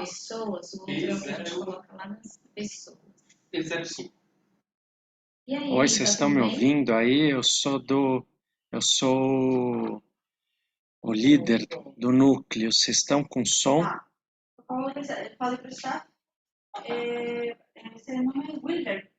pessoas, o outro é o que a gente coloca lá nas pessoas. Exato. E Oi, aí, vocês tá estão tudo me bem? ouvindo aí? Eu sou o líder do núcleo. Vocês estão com som? Tá. Pode prestar. Seu nome é Wilber.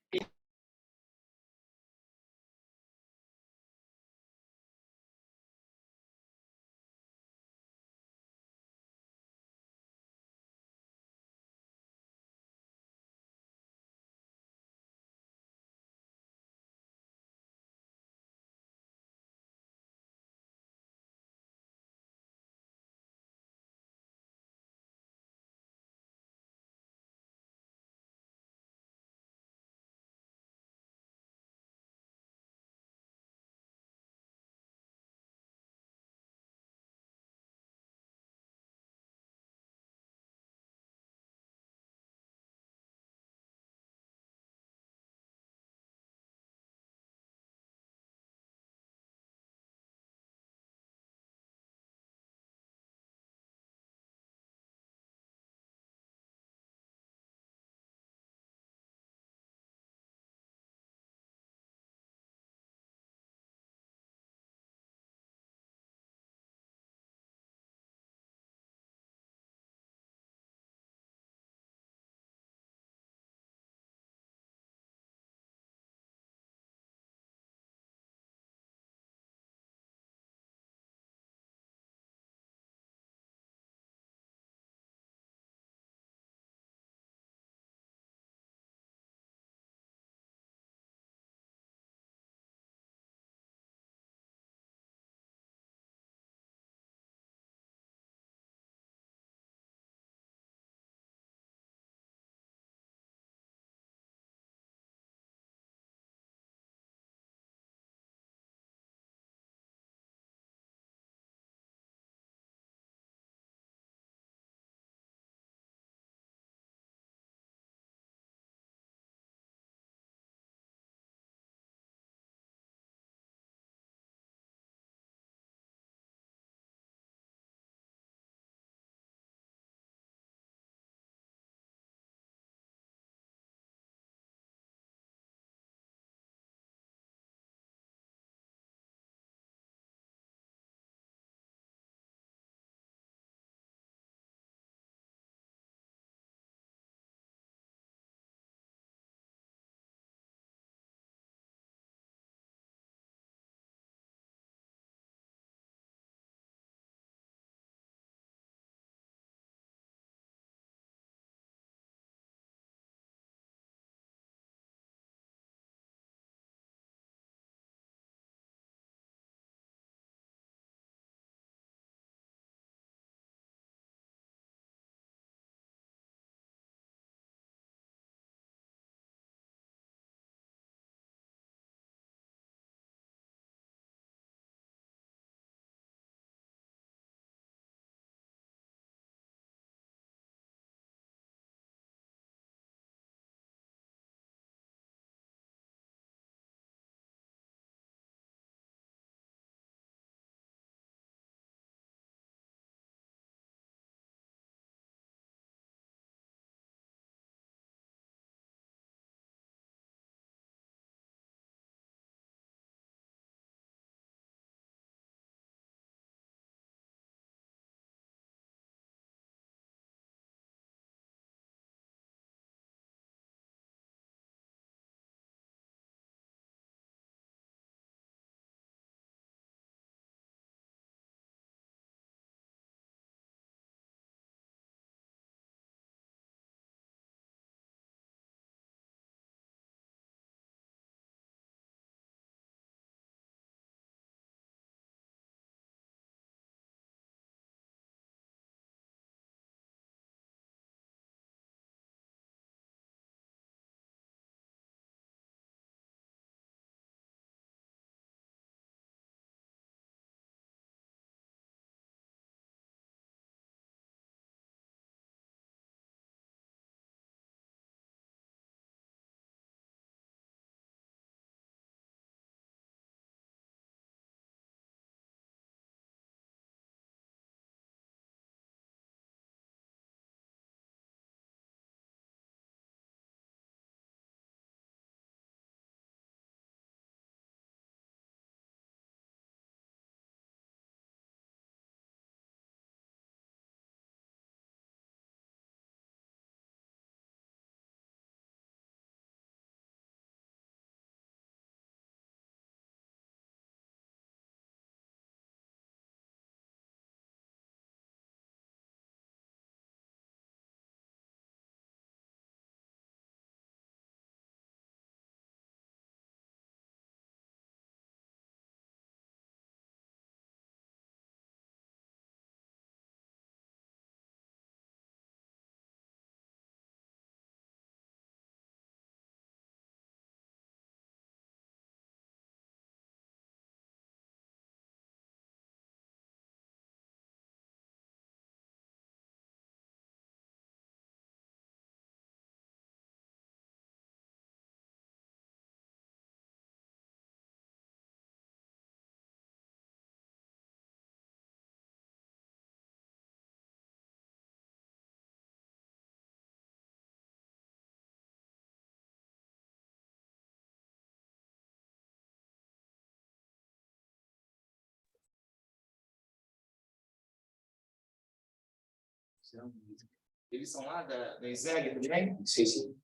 Eles são lá da ISEG também? Sim, sim.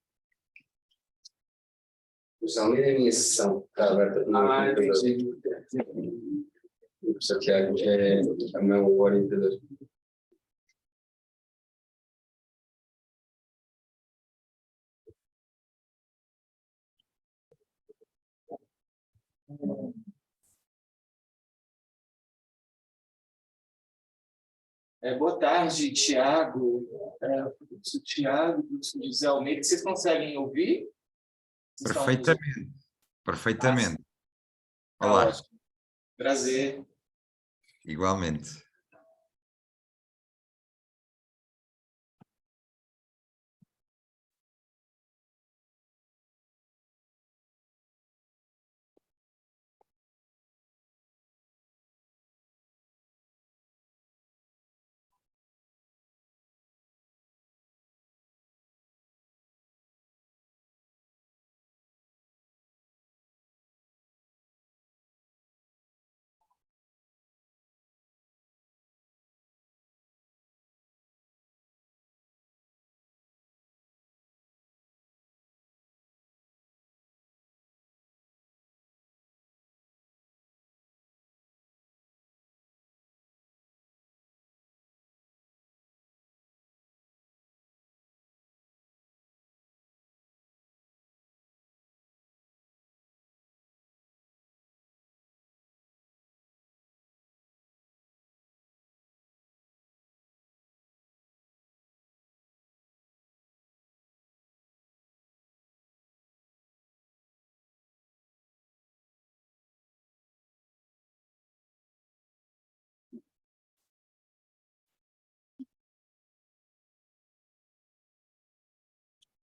Geralmente a minha sessão está aberta para o computador. O professor Tiago é o meu orientador. Boa tarde, Tiago. Professor Tiago, professor José Almeida. Vocês conseguem ouvir? Vocês estão ouvindo? Perfeitamente, perfeitamente. Tá Olá, ótimo. Prazer. igualmente.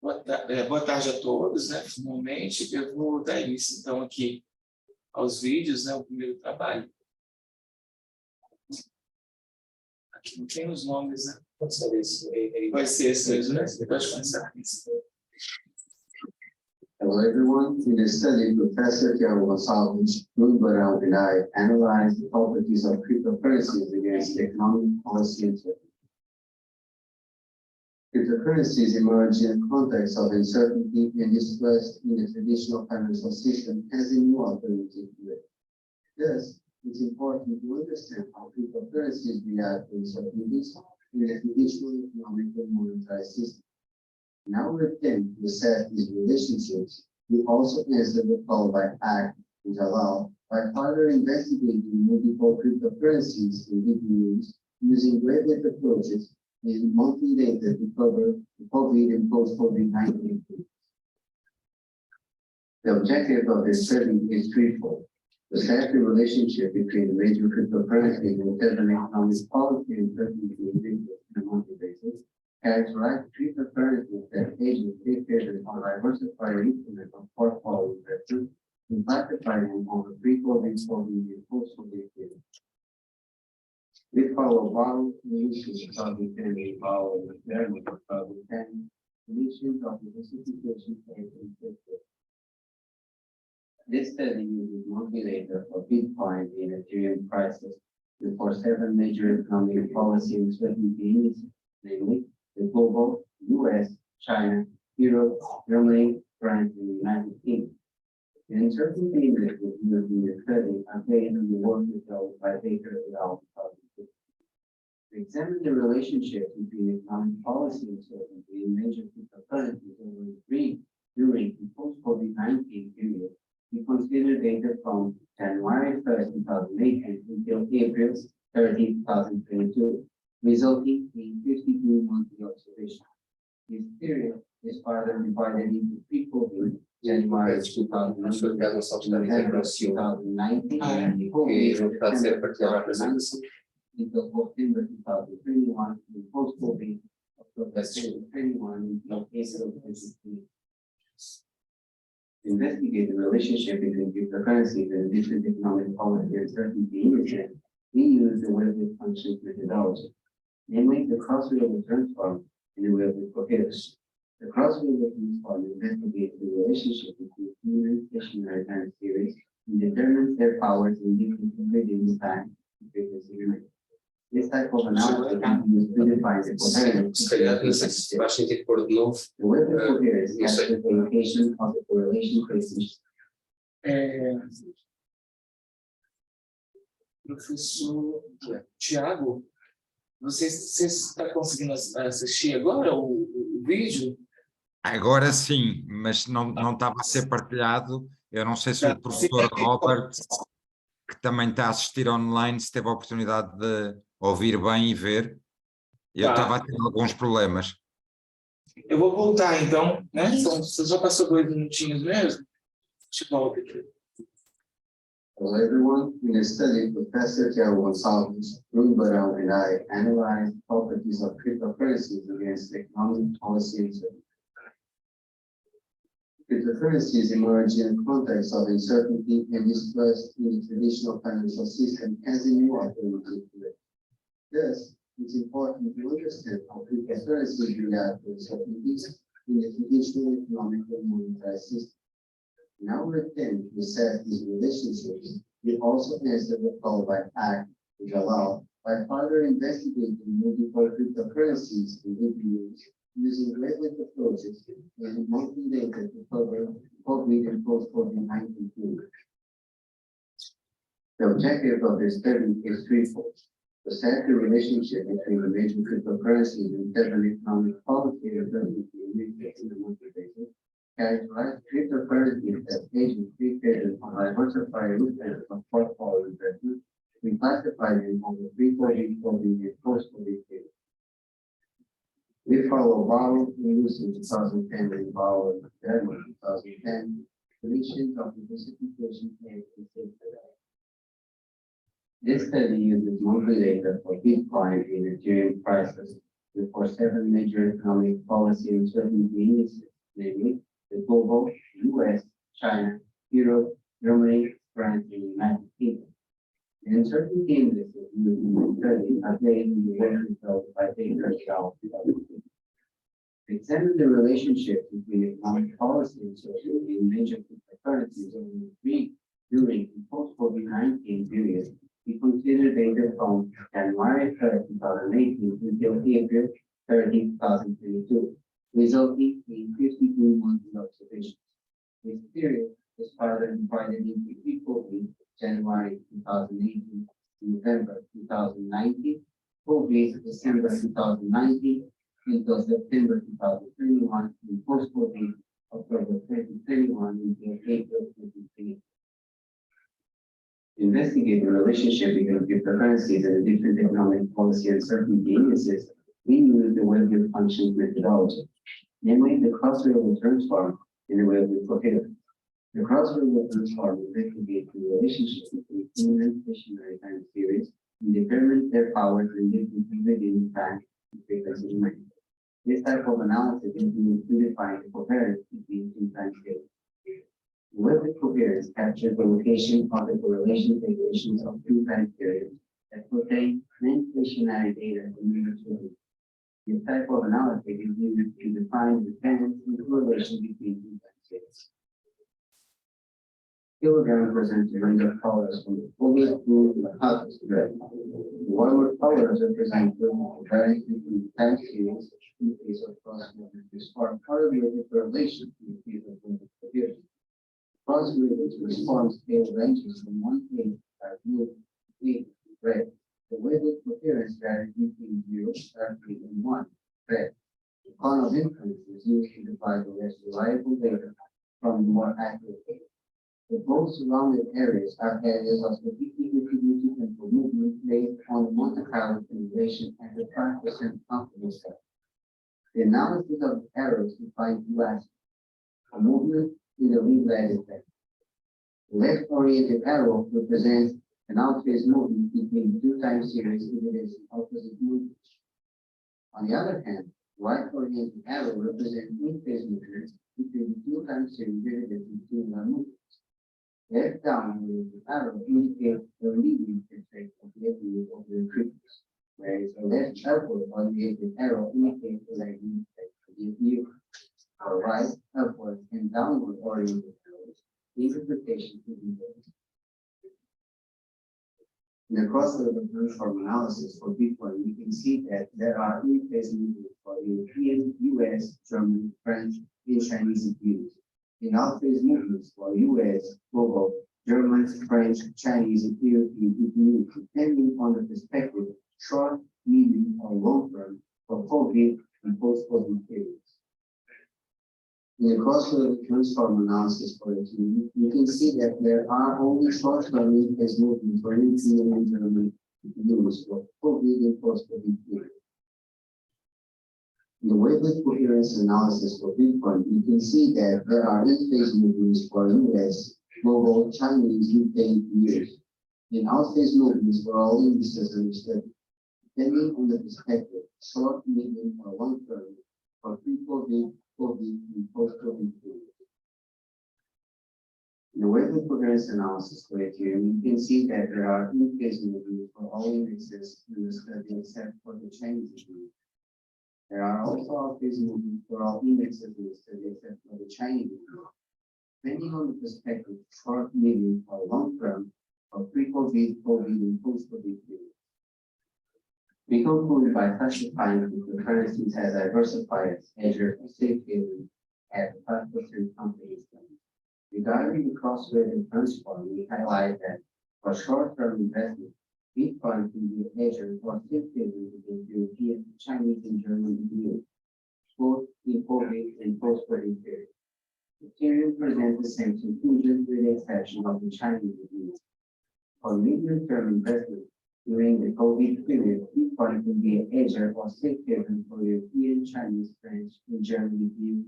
Boa tarde a todos, né? Finalmente, eu vou dar início, então, aqui aos vídeos, né? O primeiro trabalho. Aqui não tem os nomes, né? Pode ser esse. Vai ser esse mesmo, né? Você pode começar. Hello everyone, in this study, Professor Tiago Gonçalves, Bruno Barão and I analyzed the properties of cryptocurrencies against economic policy uncertainty. Cryptocurrencies emerge in a context of uncertainty and distrust in the traditional financial system as a new alternative to it. Thus, it's important to understand how cryptocurrencies react to uncertainties in the traditional economic and monetary system. In our attempt to assess these relationships, we also answer the call by ACT, which allow by further investigating multiple cryptocurrencies and DPUs using wavelength approaches and monthly data to cover the COVID and post-COVID-19. The objective of this study is threefold: to assess the relationship between the major cryptocurrencies and federal economic policy and uncertainty on a monthly basis, characterize cryptocurrencies that agents dictated on diversified instruments of portfolio investment and classify them on the pre-COVID, COVID, and post-COVID period. We follow borrowing issues of the family follow the family of the family issues of the diversification phase and system. This study uses monthly data for Bitcoin and Ethereum prices and for 7 major economic policy uncertainty indices, namely the global, US, China, Europe, Germany, France, and the United Kingdom. The uncertainty indexes used in the study are based on the work developed by Baker et al. To examine the relationship between economic policy uncertainty and major cryptocurrencies over the during the post-COVID-19 period, we consider data from January 1st, 2008 until April 30, 2022, resulting in 52 monthly observations. This period is further divided into pre-COVID, January 2019, November 2019, and COVID, until September 2021, and post-COVID, October 2021, and April 2023. To investigate the relationship between cryptocurrencies and different economic policy uncertainty indices, we use the wavelength functions methodology, namely the cross-related transform and the wavelength coherence. The cross-related transform investigates the relationship between human stationary time series and determines their powers in different within the time and frequency domain. This type of analysis can be used to define the Sim, se calhar não sei coherence. se faz sentido pôr de novo. The web of coherence não sei. captures the location of the correlation coefficient. Professor Tiago, você está conseguindo assistir agora o vídeo? Agora sim, mas não estava a ser partilhado. Eu não sei se o professor Robert, que também está a assistir online, se teve a oportunidade de ouvir bem e ver. Eu estava a ter alguns problemas. Eu vou voltar então, né? Então, você já passou 2 minutinhos mesmo? Deixa eu voltar aqui. Hello everyone, in this study, Professor Tiago Gonçalves, Bruno Barão, and I analyzed properties of cryptocurrencies against economic policy uncertainty. Cryptocurrencies emerge in the context of uncertainty and distrust in the traditional financial system as a new alternative to it. Thus, it's important to understand how cryptocurrencies react to uncertainties in the traditional economic and monetary system. In our attempt to assess these relationships, we also answer the call by ACT, which allow by further investigating multiple cryptocurrencies and GPUs using regular approaches and monthly data to cover COVID and post-COVID-19 periods. The objective of this study is threefold: to assess the relationship between the major cryptocurrencies and federal economic policy and the monthly basis, characterize cryptocurrencies as agents created on diversified research of portfolio investments. We classify them on the pre-COVID, COVID, and post-COVID periods. We follow Barrow in 2010 and Barrow in 2010, deletion of the classification and This study uses monthly data for Bitcoin and Ethereum prices for 7 major economic policy uncertainty indices, namely the global, US, China, Europe, Germany, France, and the United Kingdom. The uncertainty indices used in the study are based on the work results by Baker Shaw. Examine the relationship between economic policy uncertainty and major cryptocurrencies over the during the post-COVID-19 period. We consider data from January 3rd, 2018 until April 30, 2022. Resulting in 52 monthly observations. This period is further divided into pre-COVID, January 2018, November 2019, COVID, December 2019, until September 2021, and post-COVID, October 2021 until April 2020. Investigate the relationship between cryptocurrencies and the different economic policy uncertainty indices. We use the Webber functions methodology, namely the cross-variable transform in the Webber coherence. The cross-variable transform investigates the relationship between human and stationary time series and determines their powers and differences within time and frequency domain. This type of analysis is used to define the coherence between two time series. The Webber coherence captures the location of the correlation variations of two time periods that contain non-stationary data in unit. This type of analysis is used to define the dependence and correlation between two time series. Kilogram presents a range of colors from the fullest blue to the hottest red. The warmer colors represent the variance between the time series in the case of cross-movement or correlated correlation in the case of movement coherence. Cross-movement response scale ranges from 1 page by blue to 8 red. The Webber coherence varies between 0, 3, and 1 red. The cone of inference is used to divide the less reliable data from the more accurate data. The both surrounding areas are areas of statistically significant for movement based on the Monte Carlo simulation and the 5% confidence set. The analysis of the errors defines two aspects: a movement in the lead-led effect. The left-oriented arrow represents an outphase movement between two time series evidencing opposite movements. On the other hand, the right-oriented arrow represents in-phase movements between two time series evidencing similar movements. Left-down-oriented arrow indicates the leading effect of the evolution of the increases, whereas the left-upward-oriented arrow indicates the lagging effect of the view. Our right, upward, and downward-oriented arrows, interpretation to be made. In the cross-level transform analysis for Bitcoin, we can see that there are in-phase movements for European, US, German, French, and Chinese ETUs. In out-phase movements for US, global, German, French, Chinese, and EU, depending on the perspective, short, medium, or long term for COVID and post-COVID periods. In the cross-level transform analysis for it, you can see that there are only short-term in-phase movements for European and German ETUs for COVID and post-COVID periods. In the wavelength coherence analysis for Bitcoin, you can see that there are in-phase movements for US, global, Chinese, UK, ETUs. In out-phase movements for all indices understood, depending on the perspective, short, medium, or long term, for pre-COVID, COVID, and post-COVID periods. In the wavelength coherence analysis for Ethereum, you can see that there are in-phase movements for all indexes in the study except for the Chinese ETU. There are also out-phase movements for all indexes in the study except for the Chinese ETU. Depending on the perspective, short, medium, or long term, for pre-COVID, COVID, and post-COVID periods. We conclude by classifying cryptocurrencies as diversifiers, hedger, and safe haven at 5% companies. Regarding the cross-rated transform, we highlight that for short-term investment, Bitcoin can be a hedger or safe haven against European, Chinese, and German ETUs, both in COVID and post-COVID periods. Ethereum presents the same conclusion with the exception of the Chinese ETUs. For medium-term investment, during the COVID period, Bitcoin can be a hedger or safe haven for European, Chinese, French, and German ETU,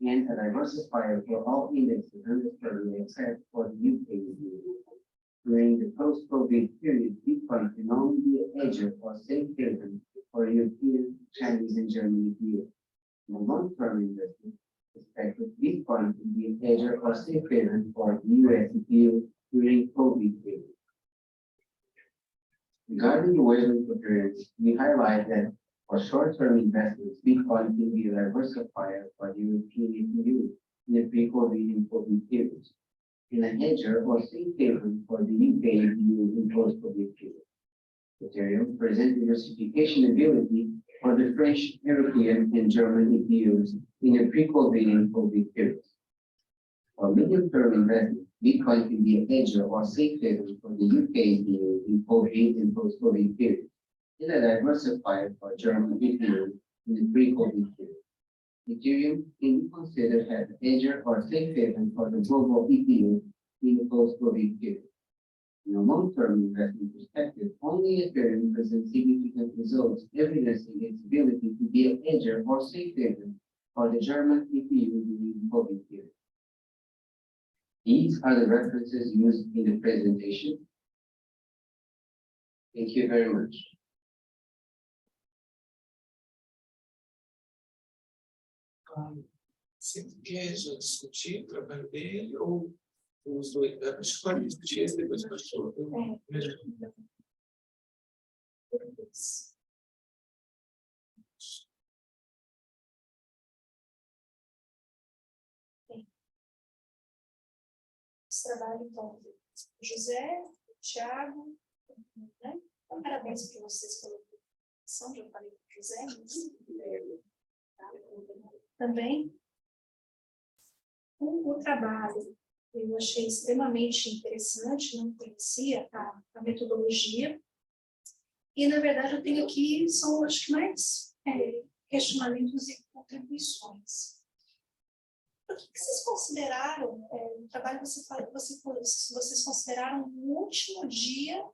and a diversifier for all indexes understood except for the UK ETU. During the post-COVID period, Bitcoin can only be a hedger or safe haven for European, Chinese, and German ETU. In the long-term investment perspective, Bitcoin can be a hedger or safe haven for the US ETU during COVID period. Regarding the wavelength coherence, we highlight that for short-term investments, Bitcoin can be a diversifier for the European ETU in the pre-COVID and COVID periods, and a hedger or safe haven for the UK ETU in post-COVID period. Ethereum presents diversification ability for the French, European, and German ETUs in the pre-COVID and COVID periods. For medium-term investment, Bitcoin can be a hedger or safe haven for the UK ETU in COVID and post-COVID periods, and a diversifier for German ETU in the pre-COVID period. Ethereum can be considered as a hedger or safe haven for the global ETU in the post-COVID period. In a long-term investment perspective, only Ethereum presents significant results evidencing its ability to be a hedger or safe haven for the German ETU during the COVID period. These are the references used in the presentation. Thank you very much. Sempre quer já discutir o trabalho dele ou os dois? Acho que pode discutir esse depois que eu trabalho, então, José, Thiago, né? Então, parabéns para vocês pela publicação, já falei com o José, também o trabalho eu achei extremamente interessante, não conhecia a metodologia, e na verdade eu tenho aqui, são acho que mais questionamentos e contribuições. O que vocês consideraram, no trabalho que vocês consideraram o último dia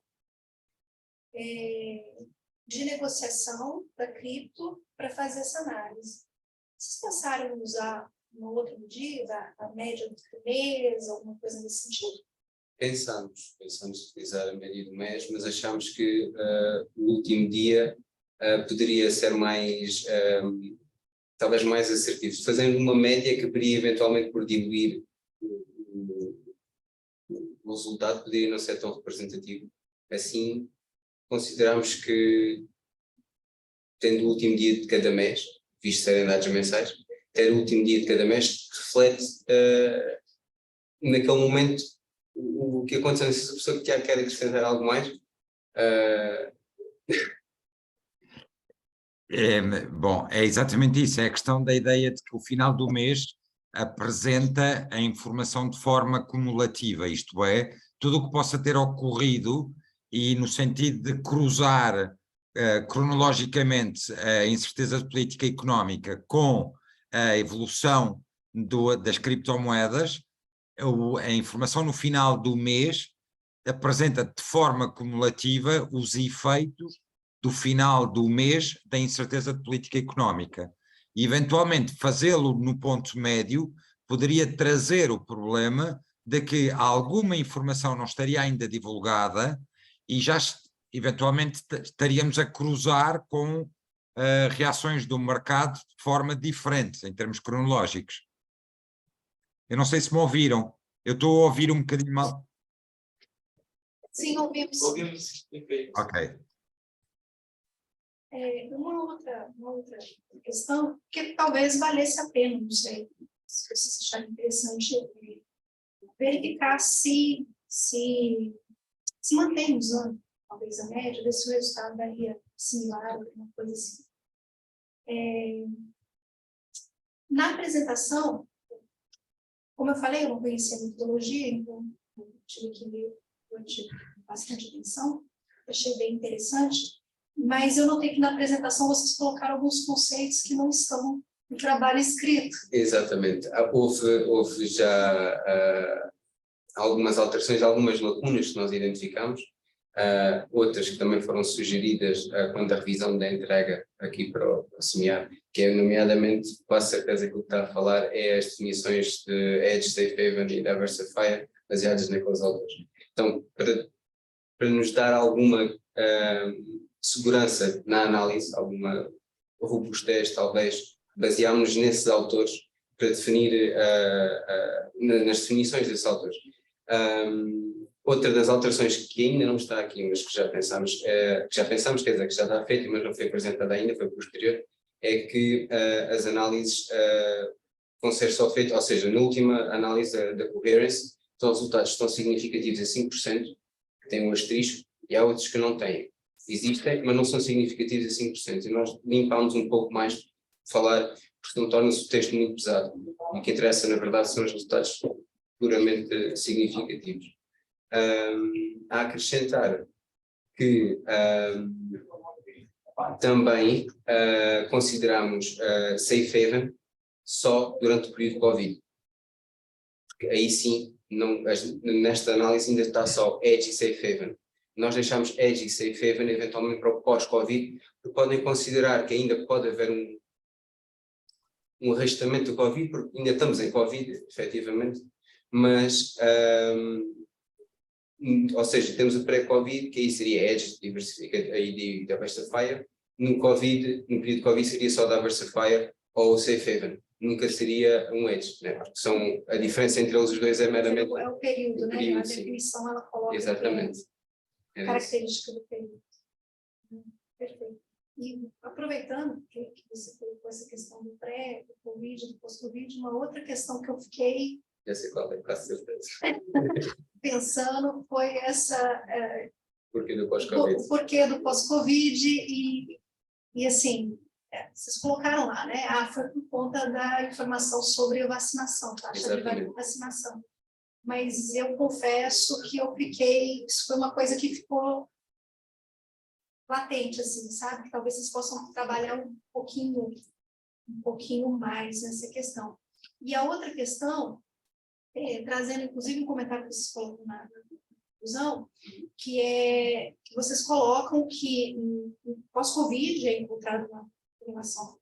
de negociação da cripto para fazer essa análise? Vocês pensaram em usar no outro dia, a média do mês, alguma coisa nesse sentido? Pensamos utilizar a média do mês, mas achamos que o último dia poderia ser mais... talvez mais assertivos. Fazendo uma média que poderia eventualmente por diluir o resultado, poderia não ser tão representativo. Assim, consideramos que, tendo o último dia de cada mês, visto serem dados mensais, ter o último dia de cada mês reflete, naquele momento, o que aconteceu. Se a pessoa quer acrescentar algo mais, Bom, é exatamente isso, é a questão da ideia de que o final do mês apresenta a informação de forma cumulativa, isto é, tudo o que possa ter ocorrido e no sentido de cruzar cronologicamente a incerteza de política económica com a evolução das criptomoedas, a informação no final do mês apresenta de forma cumulativa os efeitos do final do mês da incerteza de política económica. E, eventualmente, fazê-lo no ponto médio poderia trazer o problema de que alguma informação não estaria ainda divulgada e já, eventualmente, estaríamos a cruzar com reações do mercado de forma diferente, em termos cronológicos. Eu não sei se me ouviram. Eu estou a ouvir um bocadinho mal. Sim, ouvimos. Ouvimos. Ok. Uma outra questão que talvez valesse a pena, não sei, se vocês acharem interessante, verificar se mantém usando talvez a média, ver se o resultado daria similar, alguma coisa assim. Na apresentação, como eu falei, eu não conhecia a metodologia, então eu tive que ler durante bastante atenção, achei bem interessante, mas eu notei que na apresentação vocês colocaram alguns conceitos que não estão no trabalho escrito. Exatamente. Houve já algumas alterações, algumas lacunas que nós identificamos, outras que também foram sugeridas quando a revisão da entrega aqui para o SEMIAR, que é nomeadamente, com a certeza que o que está a falar é as definições de Edge, Safe Haven e Diversifier baseadas naqueles autores. Então, para nos dar alguma segurança na análise, alguma robustez talvez, baseámos nesses autores para definir nas definições desses autores. Outra das alterações que ainda não está aqui, mas que já pensamos, quer dizer, que já está feita, mas não foi apresentada ainda, foi posterior, é que as análises vão ser só feitas, ou seja, na última análise da coherence, os resultados estão significativos a 5%, que têm um asterisco, e há outros que não têm. Existem, mas não são significativos a 5%. E nós limpámos um pouco mais de falar, porque não torna-se o texto muito pesado. E o que interessa, na verdade, são os resultados puramente significativos. A acrescentar que também consideramos Safe Haven só durante o período de Covid. Porque aí sim, nesta análise ainda está só Edge e Safe Haven. Nós deixamos Edge e Safe Haven eventualmente para o pós-Covid, porque podem considerar que ainda pode haver um arrastamento do Covid, porque ainda estamos em Covid, efetivamente, mas, ou seja, temos o pré-Covid, que aí seria Edge, e Diversifier. No período de Covid seria só Diversifier ou Safe Haven. Nunca seria um Edge, né? Porque a diferença entre eles os dois é meramente... É o período, né? Período, a definição ela coloca exatamente. a característica do período. Perfeito. E aproveitando que você colocou essa questão do pré, do Covid, do pós-Covid, uma outra questão que eu fiquei Já sei qual é, com certeza. pensando foi essa... Porquê do pós-Covid? O porquê do pós-Covid e assim, vocês colocaram lá, né? Foi por conta da informação sobre a vacinação, taxa de vacinação. Mas eu confesso que isso foi uma coisa que ficou latente, assim, sabe? Que talvez vocês possam trabalhar um pouquinho mais nessa questão. E a outra questão, trazendo inclusive um comentário que vocês colocam na conclusão, que vocês colocam que pós-Covid é encontrado uma informação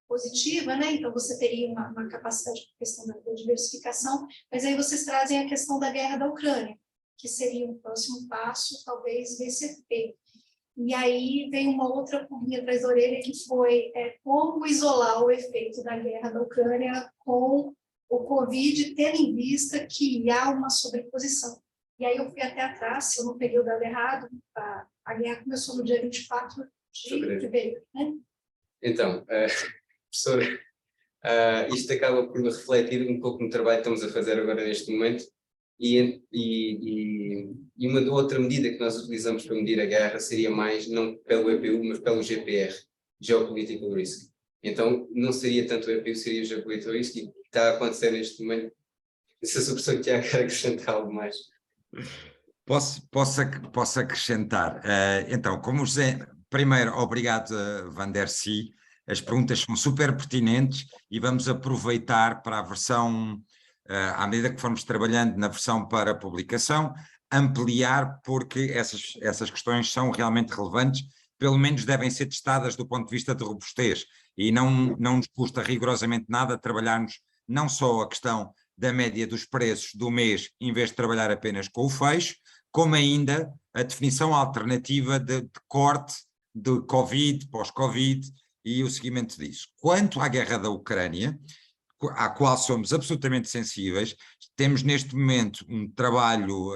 positiva, né? Então você teria uma capacidade de questão da diversificação, mas aí vocês trazem a questão da guerra da Ucrânia, que seria um próximo passo, talvez, desse efeito. E aí vem uma outra pulguinha atrás da orelha, que foi como isolar o efeito da guerra da Ucrânia com o Covid, tendo em vista que há uma sobreposição. E aí eu fui até atrás, se eu não peguei o dado errado, a guerra começou no dia 24 de fevereiro, né? Então, professora, isto acaba por refletir um pouco no trabalho que estamos a fazer agora neste momento, E uma outra medida que nós utilizamos para medir a guerra seria mais, não pelo EPU, mas pelo GPR, Geopolitical Risk. Então, não seria tanto o EPU, seria o Geopolitical Risk, e está a acontecer neste momento. Se a professor Tiago quer acrescentar algo mais. Posso acrescentar. Então, como o José, primeiro, obrigado, Van der Si. As perguntas são super pertinentes e vamos aproveitar para a versão, à medida que formos trabalhando na versão para publicação, ampliar, porque essas questões são realmente relevantes, pelo menos devem ser testadas do ponto de vista de robustez, e não nos custa rigorosamente nada trabalharmos não só a questão da média dos preços do mês, em vez de trabalhar apenas com o fecho, como ainda a definição alternativa de corte de Covid, pós-Covid e o seguimento disso. Quanto à guerra da Ucrânia, à qual somos absolutamente sensíveis, temos neste momento um trabalho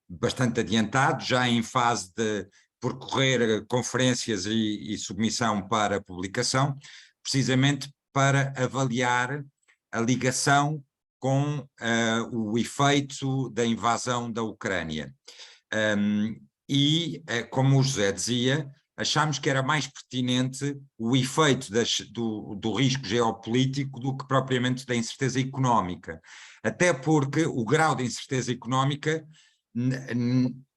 bastante adiantado, já em fase de percorrer conferências e submissão para publicação, precisamente para avaliar a ligação com o efeito da invasão da Ucrânia. Como o José dizia, achámos que era mais pertinente o efeito do risco geopolítico do que propriamente da incerteza económica. Até porque o grau de incerteza económica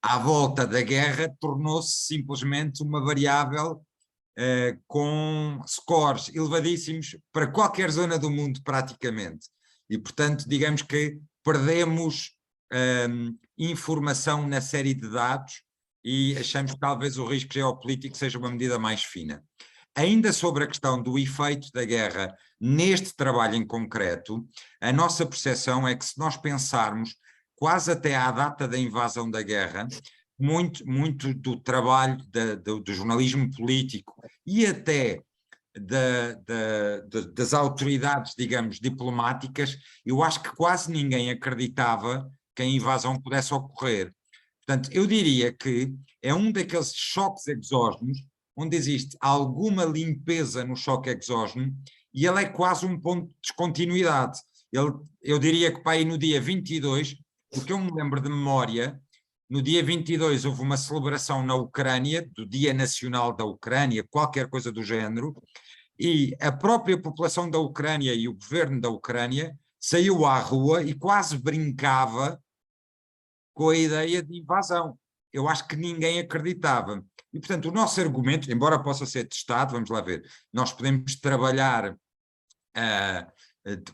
à volta da guerra tornou-se simplesmente uma variável com scores elevadíssimos para qualquer zona do mundo praticamente. E, portanto, digamos que perdemos informação na série de dados e achamos que talvez o risco geopolítico seja uma medida mais fina. Ainda sobre a questão do efeito da guerra neste trabalho em concreto, a nossa percepção é que se nós pensarmos quase até à data da invasão da guerra, muito do trabalho do jornalismo político e até das autoridades, digamos, diplomáticas, eu acho que quase ninguém acreditava que a invasão pudesse ocorrer. Portanto, eu diria que é um daqueles choques exógenos onde existe alguma limpeza no choque exógeno e ele é quase um ponto de descontinuidade. Eu diria que para aí no dia 22, o que eu me lembro de memória, no dia 22 houve uma celebração na Ucrânia, do Dia Nacional da Ucrânia, qualquer coisa do género, e a própria população da Ucrânia e o governo da Ucrânia saiu à rua e quase brincava com a ideia de invasão. Eu acho que ninguém acreditava. E, portanto, o nosso argumento, embora possa ser testado, vamos lá ver, nós podemos trabalhar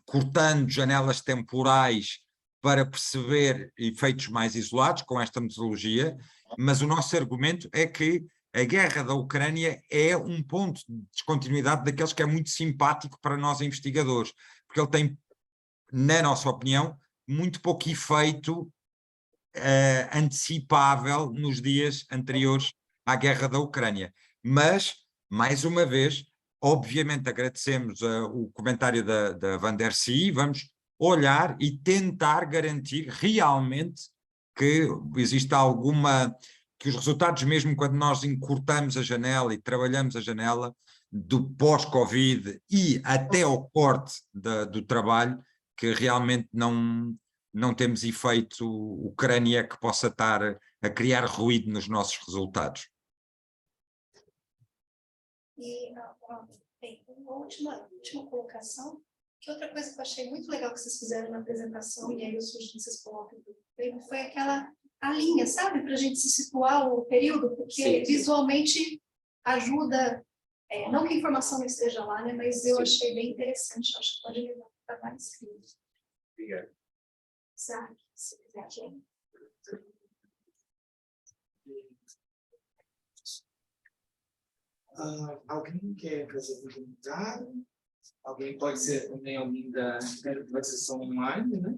cortando janelas temporais para perceber efeitos mais isolados com esta metodologia, mas o nosso argumento é que a guerra da Ucrânia é um ponto de descontinuidade daqueles que é muito simpático para nós investigadores, porque ele tem, na nossa opinião, muito pouco efeito antecipável nos dias anteriores à guerra da Ucrânia. Mas, mais uma vez, obviamente agradecemos o comentário da Van der Si, vamos olhar e tentar garantir realmente que existe que os resultados, mesmo quando nós encurtamos a janela e trabalhamos a janela do pós-Covid e até ao corte do trabalho, que realmente não temos efeito Ucrânia que possa estar a criar ruído nos nossos resultados. E bem, uma última colocação, que outra coisa que eu achei muito legal que vocês fizeram na apresentação, e aí eu sugiro que vocês coloquem, foi a linha, sabe? Para a gente se situar o período, porque visualmente ajuda, não que a informação não esteja lá, né? Mas eu achei bem interessante, acho que pode levar para trabalho escrito. Obrigado. Sabe, se quiser, gente. Alguém quer fazer um comentário? Alguém pode ser também alguém da sessão online, né?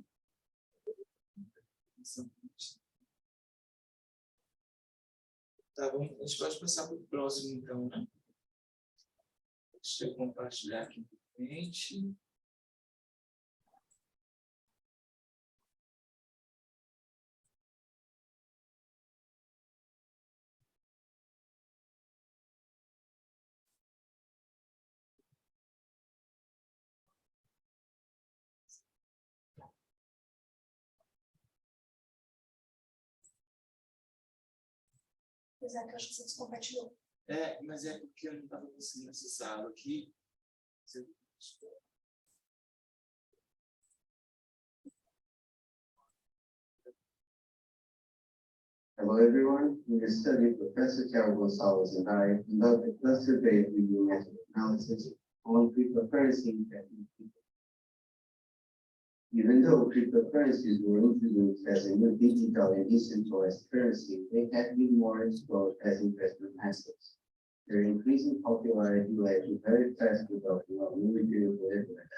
Tá bom, a gente pode passar para o próximo, então, né? Deixa eu compartilhar aqui com a gente. Apesar que eu acho que você descompartilhou. Mas é porque eu não estava conseguindo acessar aqui. Hello, everyone. In this study, Professor Carol Gonzalez and I conducted cluster-based review method analysis on cryptocurrency techniques. Even though cryptocurrencies were introduced as a new digital and decentralized currency, they had been more explored as investment assets. Their increasing popularity led to very fast development of new renewable evidence.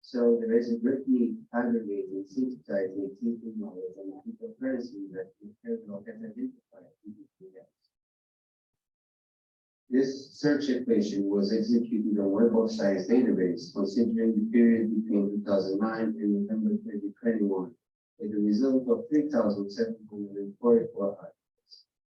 So there is a great need to aggregate and synthesize the existing knowledge on cryptocurrency that Carol has identified. This search equation was executed on Web of Science database, considering the period between 2009 and November 2021, with a result of 3,744 articles.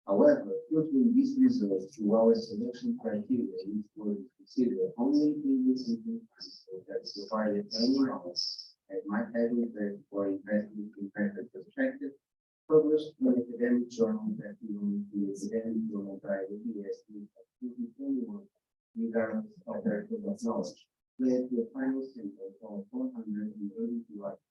However, filtering these results through our selection criteria, which were considered only previously articles that provided any knowledge that might have interest for investment in private perspective, published in academic journal that belongs to the academic journal by the BSD of 2021, regardless of their field of knowledge, led to a final sample of 482 articles.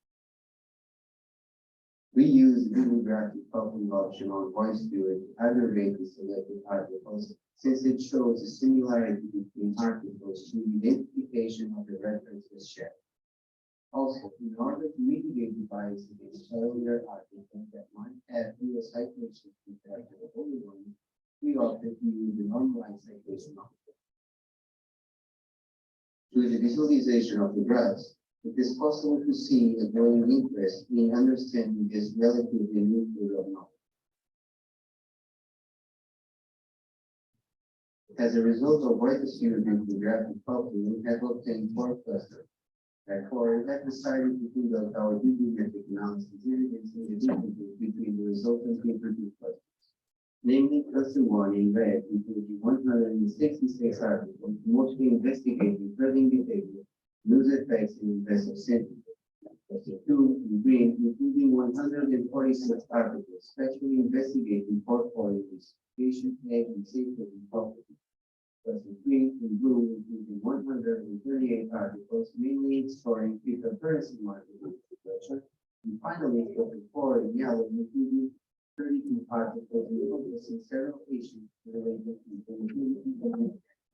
We use the bibliographic publishing option on VoiceViewer to aggregate the selected articles, since it shows a similarity between articles through identification of the references shared. Also, in order to mitigate the bias against earlier articles that might have fewer citations compared to the older ones, we opted to use the normalized citation option. Through the visualization of the graphs, it is possible to see a growing interest in understanding this relatively new field of knowledge. As a result of VoiceViewer bibliographic publishing, we have obtained 4 clusters. Therefore, we have decided to conduct our bibliometric analysis evidencing the differences between the resultant reproduced clusters. Namely, cluster 1 in red including 166 articles, mostly investigating trading behavior, news effects, and investor sentiment. Cluster 2 in green including 146 articles, especially investigating portfolio diversification, hedge, and safeguarding property. Cluster 3 in blue including 138 articles, mainly exploring cryptocurrency market infrastructure. And finally, cluster 4 in yellow including 32 articles encompassing several issues related to volatility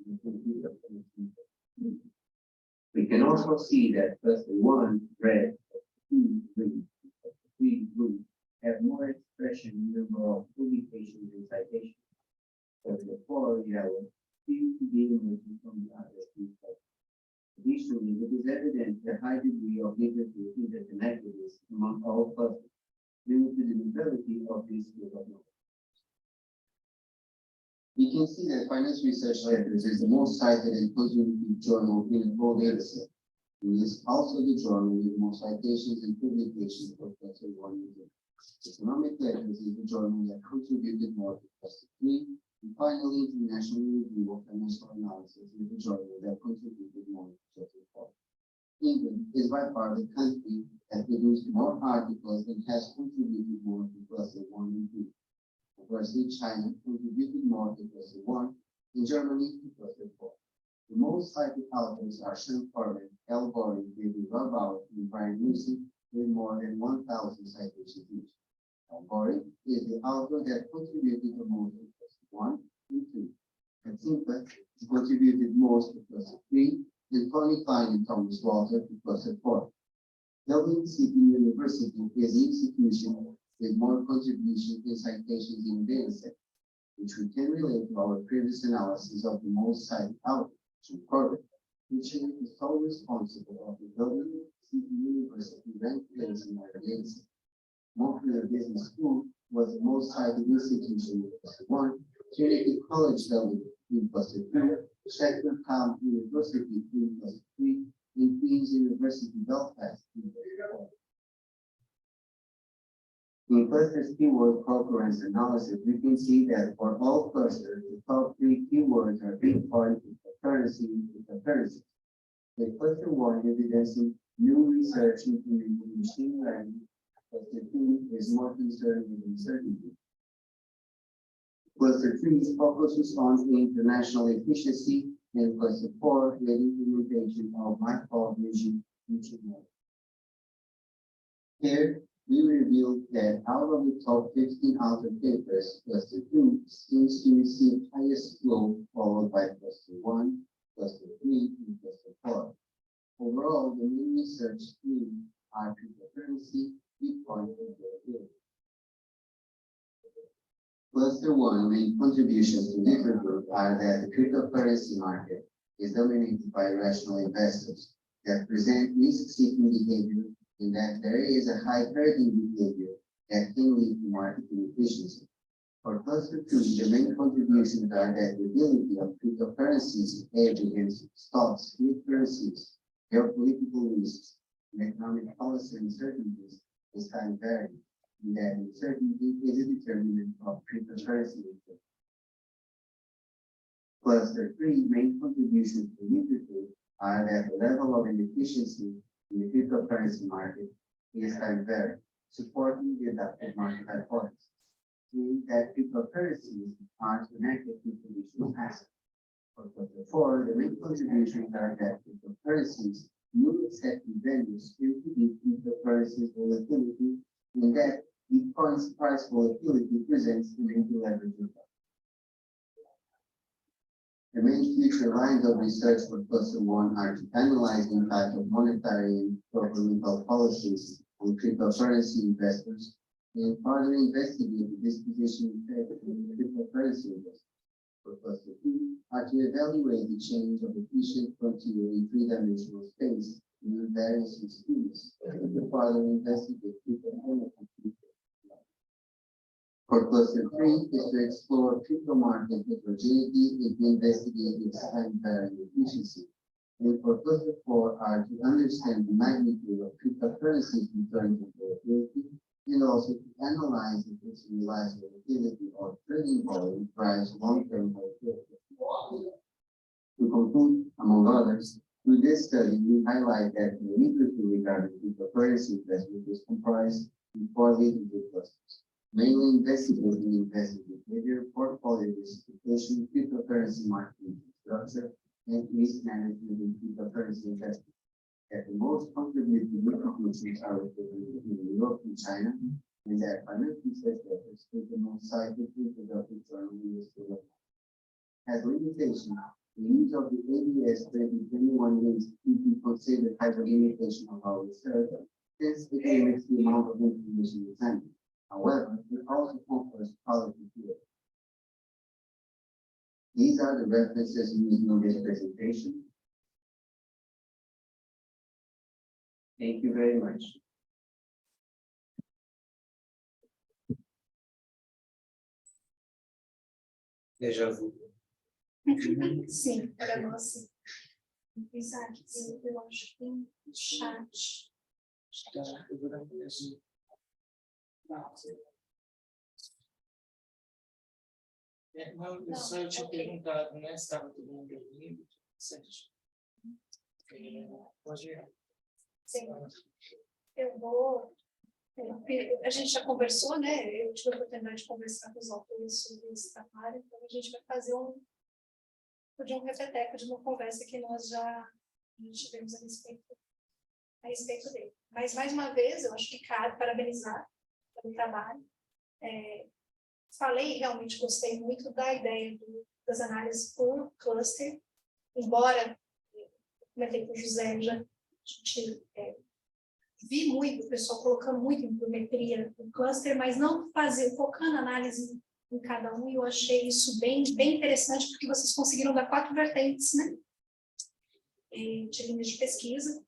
and cryptocurrency. We can also see that cluster 1 red, 2 green, 3 blue have more expression in number of publications and citations. Cluster 4 yellow seem to be emerging from the other 2 clusters. Additionally, it is evident the high degree of interconnectedness among all clusters, due to the nobility of this field of knowledge. We can see that Finance Research Letters is the most cited and contributed journal in the whole dataset. It is also the journal with the most citations and publications for cluster 1 and 2. Economic Letters is the journal that contributed more to cluster 3. And finally, International Review of Financial Analysis is the journal that contributed more to cluster 4. England is by far the country that produced more articles and has contributed more to cluster 1 and 2. Conversely, China contributed more to cluster 1, and Germany to cluster 4. The most cited authors are Sean Corbett, Al Gore, David Rabau, and Brian Wilson, with more than 1,000 citations each. Al Gore is the author that contributed the most to cluster 1 and 2. And Simpa contributed most to cluster 3, and Tony Klein and Thomas Walter to cluster 4. Dublin City University is the institution with more contributions and citations in the dataset, which we can relate to our previous analysis of the most cited author, Sean Corbett, which is the sole responsible of the Dublin City University ranked place in our dataset. Montclair Business School was the most cited institution in cluster 1, Trinity College Dublin in cluster 2, Shackleton Town University in cluster 3, and Queen's University Belfast in cluster 4. In cluster's keyword concurrence analysis, we can see that for all clusters, the top 3 keywords are Bitcoin, cryptocurrency, and cryptocurrencies. The cluster 1 evidencing new research into machine learning. Cluster 2 is more concerned with uncertainty. Cluster 3 focuses on international efficiency, and Cluster 4 the implementation of methodology future model. Here, we revealed that out of the top 15 author papers, Cluster 2 seems to receive highest score, followed by Cluster 1, Cluster 3, and Cluster 4. Overall, the main research themes are cryptocurrency, Bitcoin, and Ethereum. Cluster 1 main contributions to this group are that the cryptocurrency market is dominated by rational investors that present risk-seeking behavior, and that there is a high trading behavior that can lead to market inefficiency. For Cluster 2, the main contributions are that the ability of cryptocurrencies to hedge against stocks, currencies, geopolitical risks, and economic policy uncertainties is time varying, and that uncertainty is a determinant of cryptocurrency. Cluster 3 main contributions to literature are that the level of inefficiency in the cryptocurrency market is time varying, supporting the adaptive market hypothesis, meaning that cryptocurrencies are connected to traditional assets. For Cluster 4, the main contributions are that cryptocurrencies, new accepted values still predict cryptocurrencies volatility, and that Bitcoin's price volatility presents an anti-leverage effect. The main future lines of research for Cluster 1 are to analyze the impact of monetary and governmental policies on cryptocurrency investors and further investigate the disposition effect of cryptocurrency investors. For Cluster 2 are to evaluate the change of efficient frontier in three-dimensional space in various schemes to further investigate cryptocurrency. For Cluster 3 is to explore crypto market heterogeneity and to investigate its time-varying efficiency. And for Cluster 4 are to understand the magnitude of cryptocurrencies in terms of volatility, and also to analyze if its realized volatility or trading volume drives long-term volatility. To conclude, among others, through this study, we highlight that the literature regarding cryptocurrency investment is comprised in 4 literature clusters, mainly investigating investment behavior, portfolio diversification, cryptocurrency market structure, and risk management in cryptocurrency investment. That the most contributing conclusions are represented in Europe and China, and that financial research efforts take the most scientific productive journal in this field. As limitation, the use of the ABS 2021 links to be considered as a limitation of our research, since it limits the amount of information presented. However, it also offers quality field. These are the references used in this presentation. Thank you very much. Déjà vu. Sim, para nós. Isaac, eu acho que tem chat. Não, eu só tinha perguntado, né? Se estava todo mundo ouvindo. Pode ir. Sim. Eu vou. A gente já conversou, né? Eu tive a oportunidade de conversar com os autores sobre esse trabalho, então a gente vai fazer um repeteco de uma conversa que nós já tivemos a respeito dele. Mas, mais uma vez, eu acho que cabe parabenizar pelo trabalho. Falei, realmente gostei muito da ideia das análises por cluster, embora, comentei com o José, vi muito o pessoal colocando muito em biometria no cluster, mas não focando análise em cada um, e eu achei isso bem interessante, porque vocês conseguiram dar 4 vertentes, né, de linhas de pesquisa,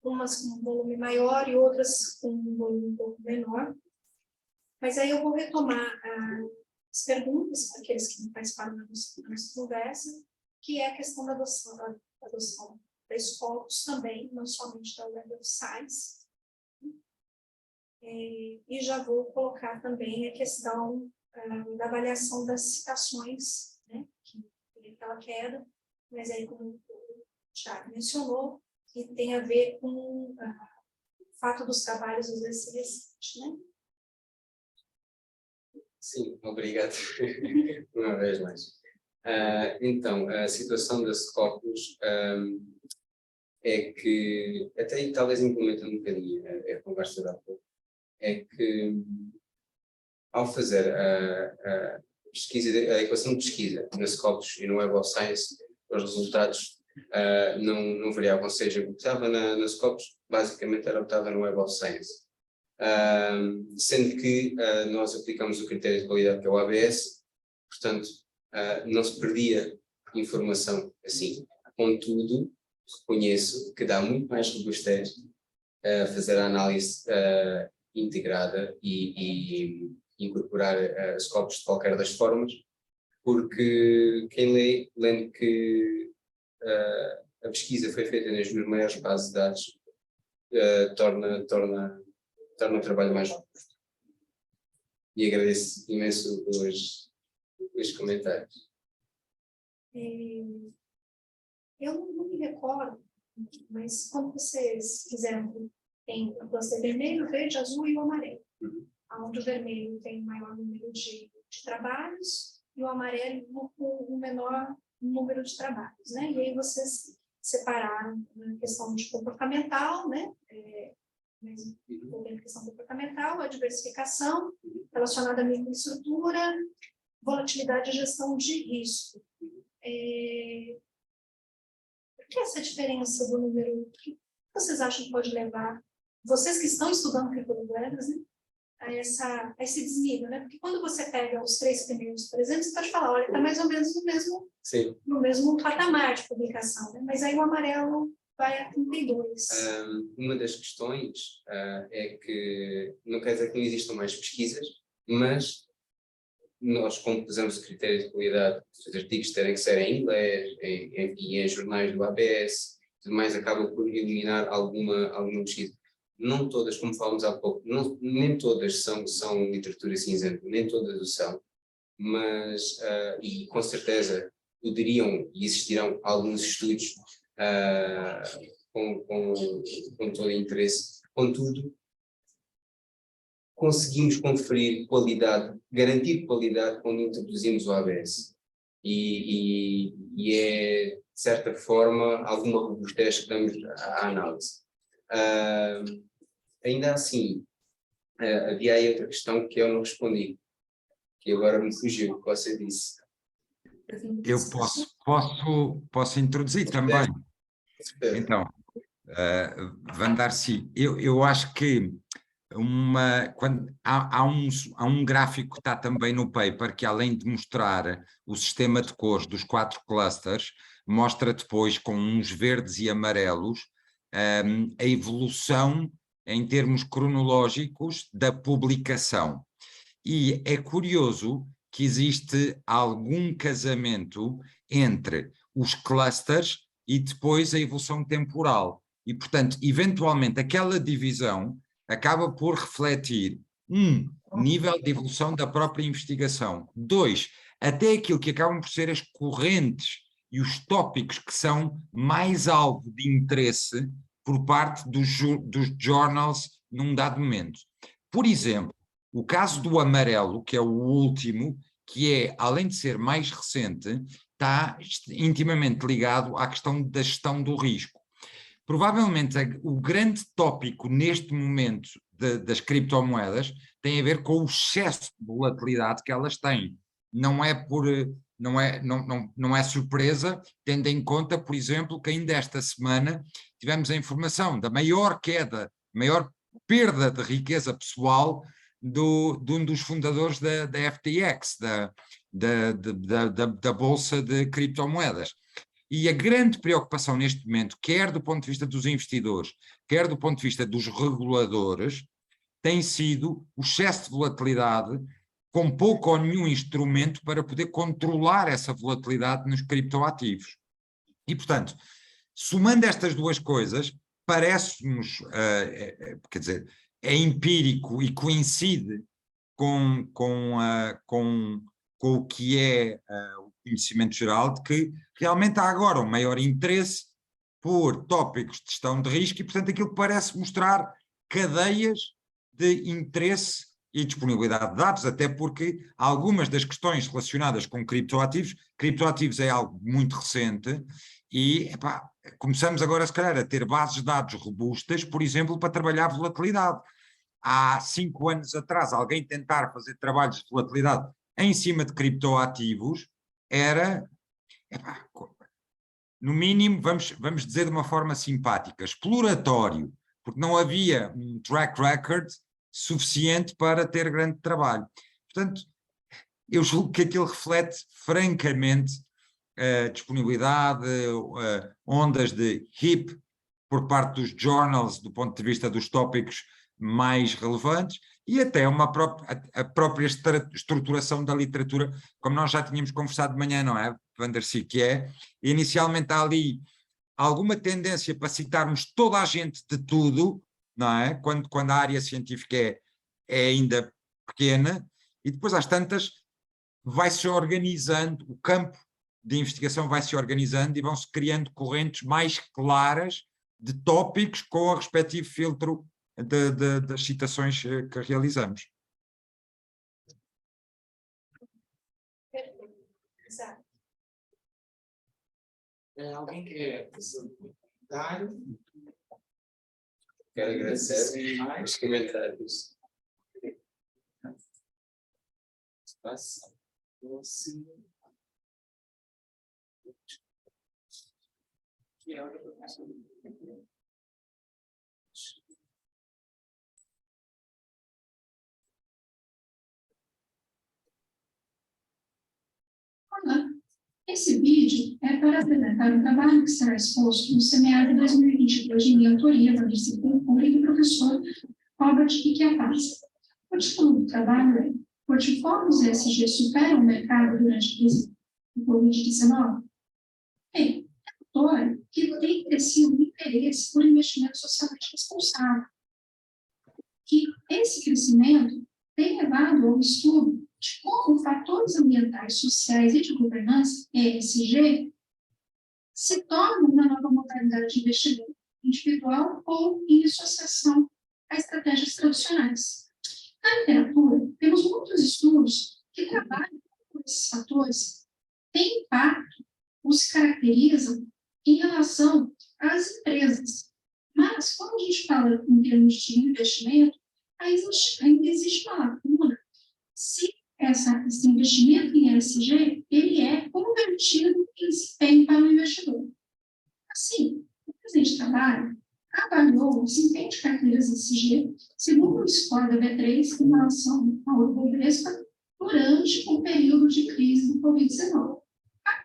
umas com um volume maior e outras com um volume um pouco menor. Mas aí eu vou retomar as perguntas para aqueles que não participaram da nossa conversa, que é a questão da adoção da Scopus também, não somente da Web of Science. E já vou colocar também a questão da avaliação das citações, né, que tem aquela queda, mas aí, como o Thiago mencionou, que tem a ver com o fato dos trabalhos às vezes recentes, né? Sim, obrigado. Uma vez mais. Então, a situação da Scopus é que, até aí talvez implementando um bocadinho a conversa de há pouco, é que ao fazer a pesquisa, a equação de pesquisa na Scopus e no Web of Science, os resultados não variavam, ou seja, o que estava na Scopus basicamente era o que estava no Web of Science. Sendo que nós aplicamos o critério de qualidade que é o ABS, portanto não se perdia informação assim. Contudo, reconheço que dá muito mais robustez a fazer a análise integrada e incorporar Scopus de qualquer das formas, porque quem lendo que a pesquisa foi feita nas maiores bases de dados, torna o trabalho mais robusto. E agradeço imenso os comentários. Eu não me recordo, mas quando vocês fizeram, tem a cluster vermelho, verde, azul e o amarelo. Onde o vermelho tem o maior número de trabalhos e o amarelo com o menor número de trabalhos, né? E aí vocês separaram a questão de comportamental, né? Mas a questão comportamental, a diversificação relacionada à microestrutura, volatilidade e gestão de risco. Por que essa diferença do número? O que vocês acham que pode levar vocês que estão estudando criptomoedas, né, a esse desnível, né? Porque quando você pega os 3 primeiros, por exemplo, você pode falar, olha, está mais ou menos no mesmo patamar de publicação, né? Mas aí o amarelo vai a 32. Uma das questões é que não quer dizer que não existam mais pesquisas, mas nós, como pusemos o critério de qualidade, os artigos terem que ser em inglês e em jornais do ABS, tudo mais, acaba por eliminar alguma pesquisa. Não todas, como falamos há pouco, nem todas são literatura cinzenta, nem todas o são, mas, e com certeza poderiam e existirão alguns estudos com todo interesse. Contudo, conseguimos conferir qualidade, garantir qualidade quando introduzimos o ABS. E é, de certa forma, alguma robustez que damos à análise. Ainda assim, havia aí outra questão que eu não respondi, que agora me fugiu, o que você disse. Eu posso introduzir também. Então, Vandar-se, eu acho que quando há um gráfico que está também no paper, que além de mostrar o sistema de cores dos 4 clusters, mostra depois com uns verdes e amarelos a evolução em termos cronológicos da publicação. E é curioso que existe algum casamento entre os clusters e depois a evolução temporal. E, portanto, eventualmente aquela divisão acaba por refletir, nível de evolução da própria investigação. 2, até aquilo que acabam por ser as correntes e os tópicos que são mais alvo de interesse por parte dos journals num dado momento. Por exemplo, o caso do amarelo, que é o último, que é, além de ser mais recente, está intimamente ligado à questão da gestão do risco. Provavelmente o grande tópico neste momento das criptomoedas tem a ver com o excesso de volatilidade que elas têm. Não é surpresa, tendo em conta, por exemplo, que ainda esta semana tivemos a informação da maior queda, maior perda de riqueza pessoal de um dos fundadores da FTX, da Bolsa de Criptomoedas. E a grande preocupação neste momento, quer do ponto de vista dos investidores, quer do ponto de vista dos reguladores, tem sido o excesso de volatilidade, com pouco ou nenhum instrumento para poder controlar essa volatilidade nos criptoativos. E, portanto, somando estas duas coisas, parece-nos, quer dizer, é empírico e coincide com o que é o conhecimento geral de que realmente há agora um maior interesse por tópicos de gestão de risco e, portanto, aquilo que parece mostrar cadeias de interesse e disponibilidade de dados, até porque algumas das questões relacionadas com criptoativos é algo muito recente e começamos agora, se calhar, a ter bases de dados robustas, por exemplo, para trabalhar volatilidade. Há 5 anos atrás, alguém tentar fazer trabalhos de volatilidade em cima de criptoativos era, no mínimo, vamos dizer de uma forma simpática, exploratório, porque não havia um track record suficiente para ter grande trabalho. Portanto, eu julgo que aquilo reflete, francamente, disponibilidade, ondas de HIP por parte dos journals, do ponto de vista dos tópicos mais relevantes, e até a própria estruturação da literatura, como nós já tínhamos conversado de manhã, não é, Vandersea, que inicialmente há ali alguma tendência para citarmos toda a gente de tudo, não é? Quando a área científica é ainda pequena, e depois às tantas vai-se organizando, o campo de investigação vai-se organizando e vão-se criando correntes mais claras de tópicos com o respectivo filtro das citações que realizamos. Exato. Alguém quer fazer um comentário? Quero agradecer os comentários. Próximo. Olá, esse vídeo é para apresentar o trabalho que será exposto no seminário 2022 de minha autoria da disciplina pública do professor Robert Iquiapaz. O título do trabalho é Portfólios ESG superam o mercado durante a crise do Covid-19? Bem, é notório que tem crescido o interesse por investimento socialmente responsável, que esse crescimento tem levado ao estudo de como fatores ambientais, sociais e de governança, ESG, se tornam uma nova modalidade de investimento individual ou em associação a estratégias tradicionais. Na literatura, temos muitos estudos que trabalham com esses fatores, têm impacto, os caracterizam em relação às empresas. Mas, quando a gente fala em termos de investimento, ainda existe uma lacuna se esse investimento em ESG ele é convertido em desempenho para o investidor. Assim, o presente trabalho avaliou o desempenho de carteiras ESG segundo o score da B3 em relação ao Ibovespa durante o período de crise do Covid-19.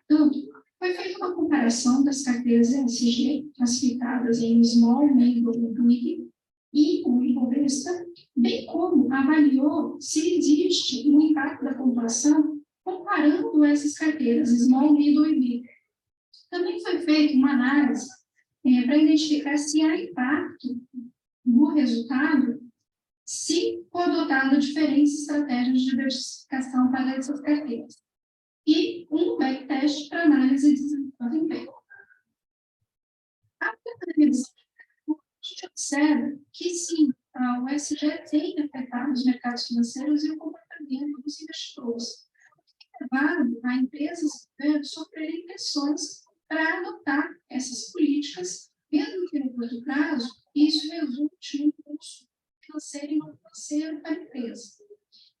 Portanto, foi feita uma comparação das carteiras ESG classificadas em Small, Middle e Big e o Ibovespa, bem como avaliou se existe um impacto da pontuação comparando essas carteiras Small, Middle e Big. Também foi feita uma análise para identificar se há impacto no resultado se for adotado diferentes estratégias de diversificação para essas carteiras. E um backtest para análise de desempenho. A revisão, a gente observa que, sim, o ESG tem afetado os mercados financeiros e o comportamento dos investidores, tem levado a empresas e governos sofrerem pressões para adotar essas políticas, mesmo que no curto prazo isso resulte em um custo financeiro e não financeiro para a empresa.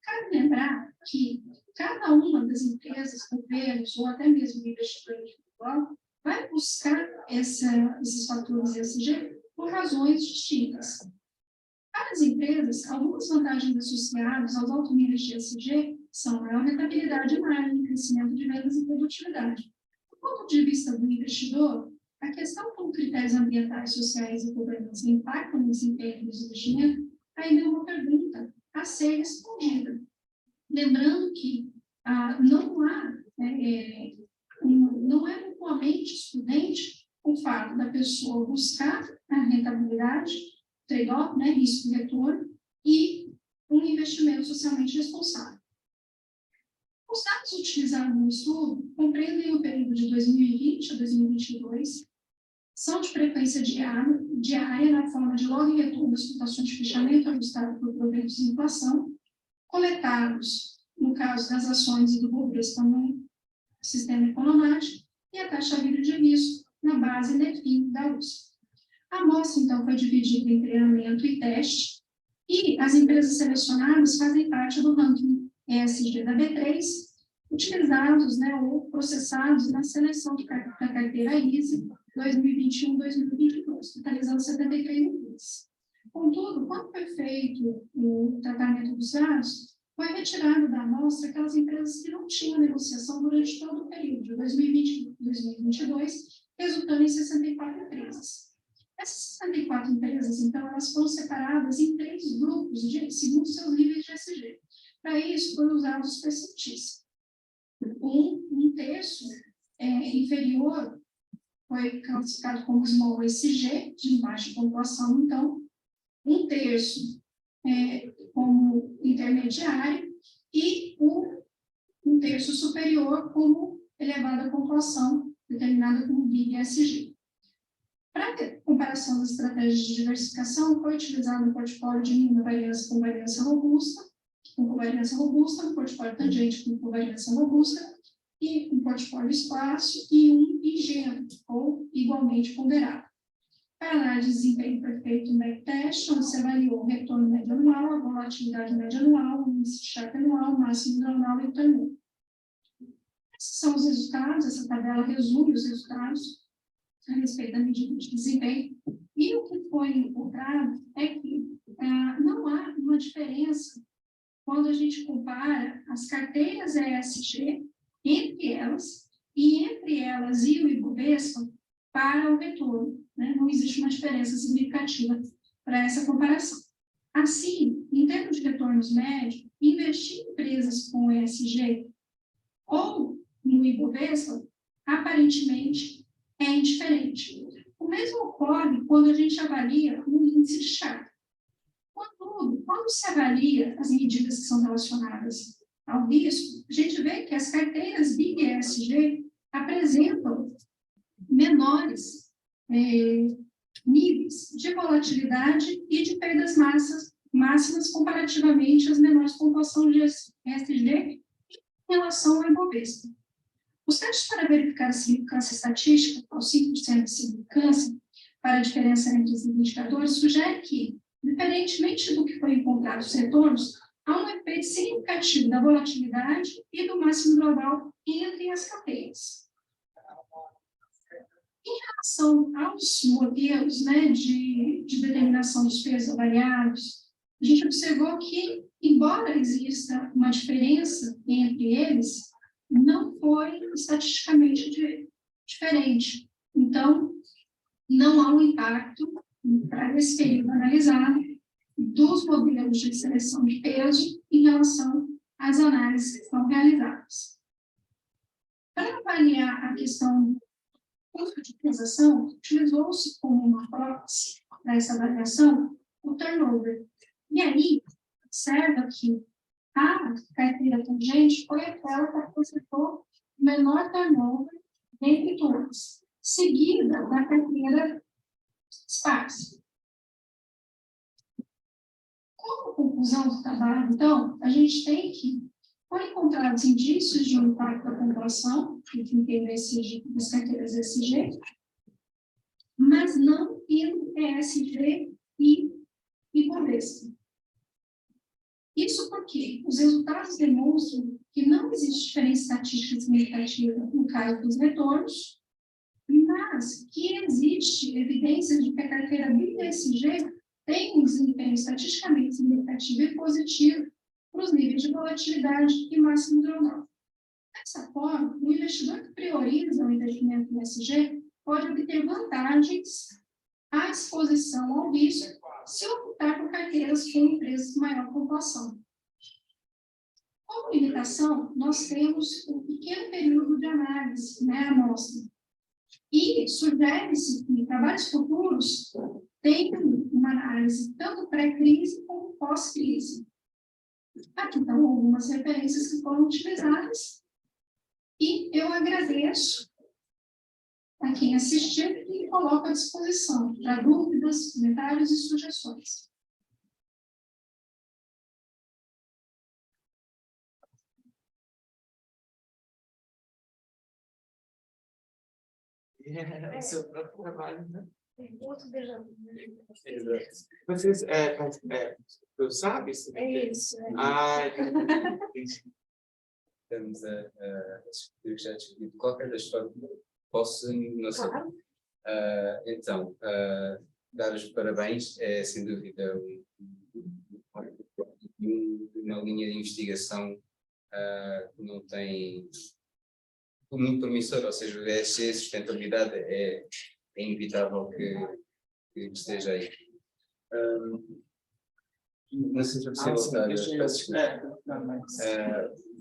Cabe lembrar que cada uma das empresas, governos ou até mesmo o investidor individual vai buscar esses fatores ESG por razões distintas. Para as empresas, algumas vantagens associadas aos altos níveis de ESG são maior rentabilidade de margem, crescimento de vendas e produtividade. Do ponto de vista do investidor, a questão como critérios ambientais, sociais e governança impactam no desempenho dos investimentos ainda é uma pergunta a ser respondida. Lembrando que não é mutuamente excludente o fato da pessoa buscar a rentabilidade, trade-off, risco-retorno, e um investimento socialmente responsável. Os dados utilizados no estudo compreendem o período de 2020 a 2022, são de frequência diária na forma de log retorno das cotações de fechamento ajustado por proventos de inflação, coletados, no caso das ações e do Bovespa no sistema econométrico, e a taxa livre de risco na base NEFIN da USP. A amostra, então, foi dividida em treinamento e teste, e as empresas selecionadas fazem parte do ranking ESG da B3, utilizados, né, ou processados na seleção da carteira ISE 2021-2022, totalizando 73 empresas. Contudo, quando foi feito o tratamento dos dados, foi retirado da amostra aquelas empresas que não tinham negociação durante todo o período, de 2020 a 2022, resultando em 64 empresas. Essas 64 empresas, então, elas foram separadas em 3 grupos, segundo seus níveis de ESG. Para isso, foram usados os percentis. Um terço inferior foi classificado como small ESG, de baixa pontuação, então, um terço como intermediário e um terço superior como elevada pontuação, determinada como Big ESG. Para a comparação das estratégias de diversificação, foi utilizado um portfólio de mínima variância com variância robusta, um portfólio tangente com covariância robusta, e um portfólio espaço e um ingênuo, ou igualmente ponderado. Para análise de desempenho perfeito no backtest, onde se avaliou o retorno médio anual, a volatilidade média anual, o índice Sharpe anual, o máximo anual e o turnover. Esses são os resultados, essa tabela resume os resultados a respeito da medida de desempenho. E o que foi encontrado é que não há uma diferença quando a gente compara as carteiras ESG entre elas e o Ibovespa para o retorno. Né? Não existe uma diferença significativa para essa comparação. Assim, em termos de retornos médios, investir em empresas com ESG ou no Ibovespa, aparentemente, é indiferente. O mesmo ocorre quando a gente avalia o índice Sharpe. Contudo, quando se avalia as medidas que são relacionadas ao risco, a gente vê que as carteiras Big ESG apresentam menores níveis de volatilidade e de perdas máximas comparativamente às menores pontuações de ESG em relação ao Ibovespa. Os testes para verificar a significância estatística, aos 5% de significância, para a diferença entre os indicadores, sugere que, diferentemente do que foi encontrado nos retornos, há um efeito significativo da volatilidade e do máximo global entre as carteiras. Em relação aos modelos, né, de determinação dos pesos avaliados, a gente observou que, embora exista uma diferença entre eles, não foi estatisticamente diferente. Então, não há um impacto, para esse período analisado, dos modelos de seleção de peso em relação às análises que são realizadas. Para avaliar a questão do custo de utilização, utilizou-se como uma proxy para essa avaliação o turnover. E aí, observa que a carteira tangente foi aquela que apresentou o menor turnover entre todas, seguida da carteira esparsa. Como conclusão do trabalho, então, a gente tem que foram encontrados indícios de um impacto da pontuação, que tem das carteiras ESG, mas não em ESG e Ibovespa. Isso porque os resultados demonstram que não existe diferença estatística significativa no caso dos retornos, mas que existe evidência de que a carteira BISG tem um desempenho estatisticamente significativo e positivo para os níveis de volatilidade e máximo normal. Dessa forma, o investidor que prioriza o investimento no ESG pode obter vantagens à exposição ao risco se optar por carteiras com empresas com maior pontuação. Como limitação, nós temos um pequeno período de análise, né, amostra. E sugere-se que trabalhos futuros tenham uma análise tanto pré-crise como pós-crise. Aqui estão algumas referências que foram utilizadas e eu agradeço a quem assistiu e coloco à disposição para dúvidas, comentários e sugestões. É o seu próprio trabalho, né? Outro déjà vu, né? Exato. Vocês, eu sabe? É isso. É. Ah, entendi. Estamos a discutir o que já discuti. De qualquer das formas, posso, não sei. Claro. Então, dar os parabéns é, sem dúvida, uma linha de investigação que não tem muito promissor, ou seja, o ESG, sustentabilidade, é inevitável que esteja aí. Não sei se é possível sim, estar. deixa eu-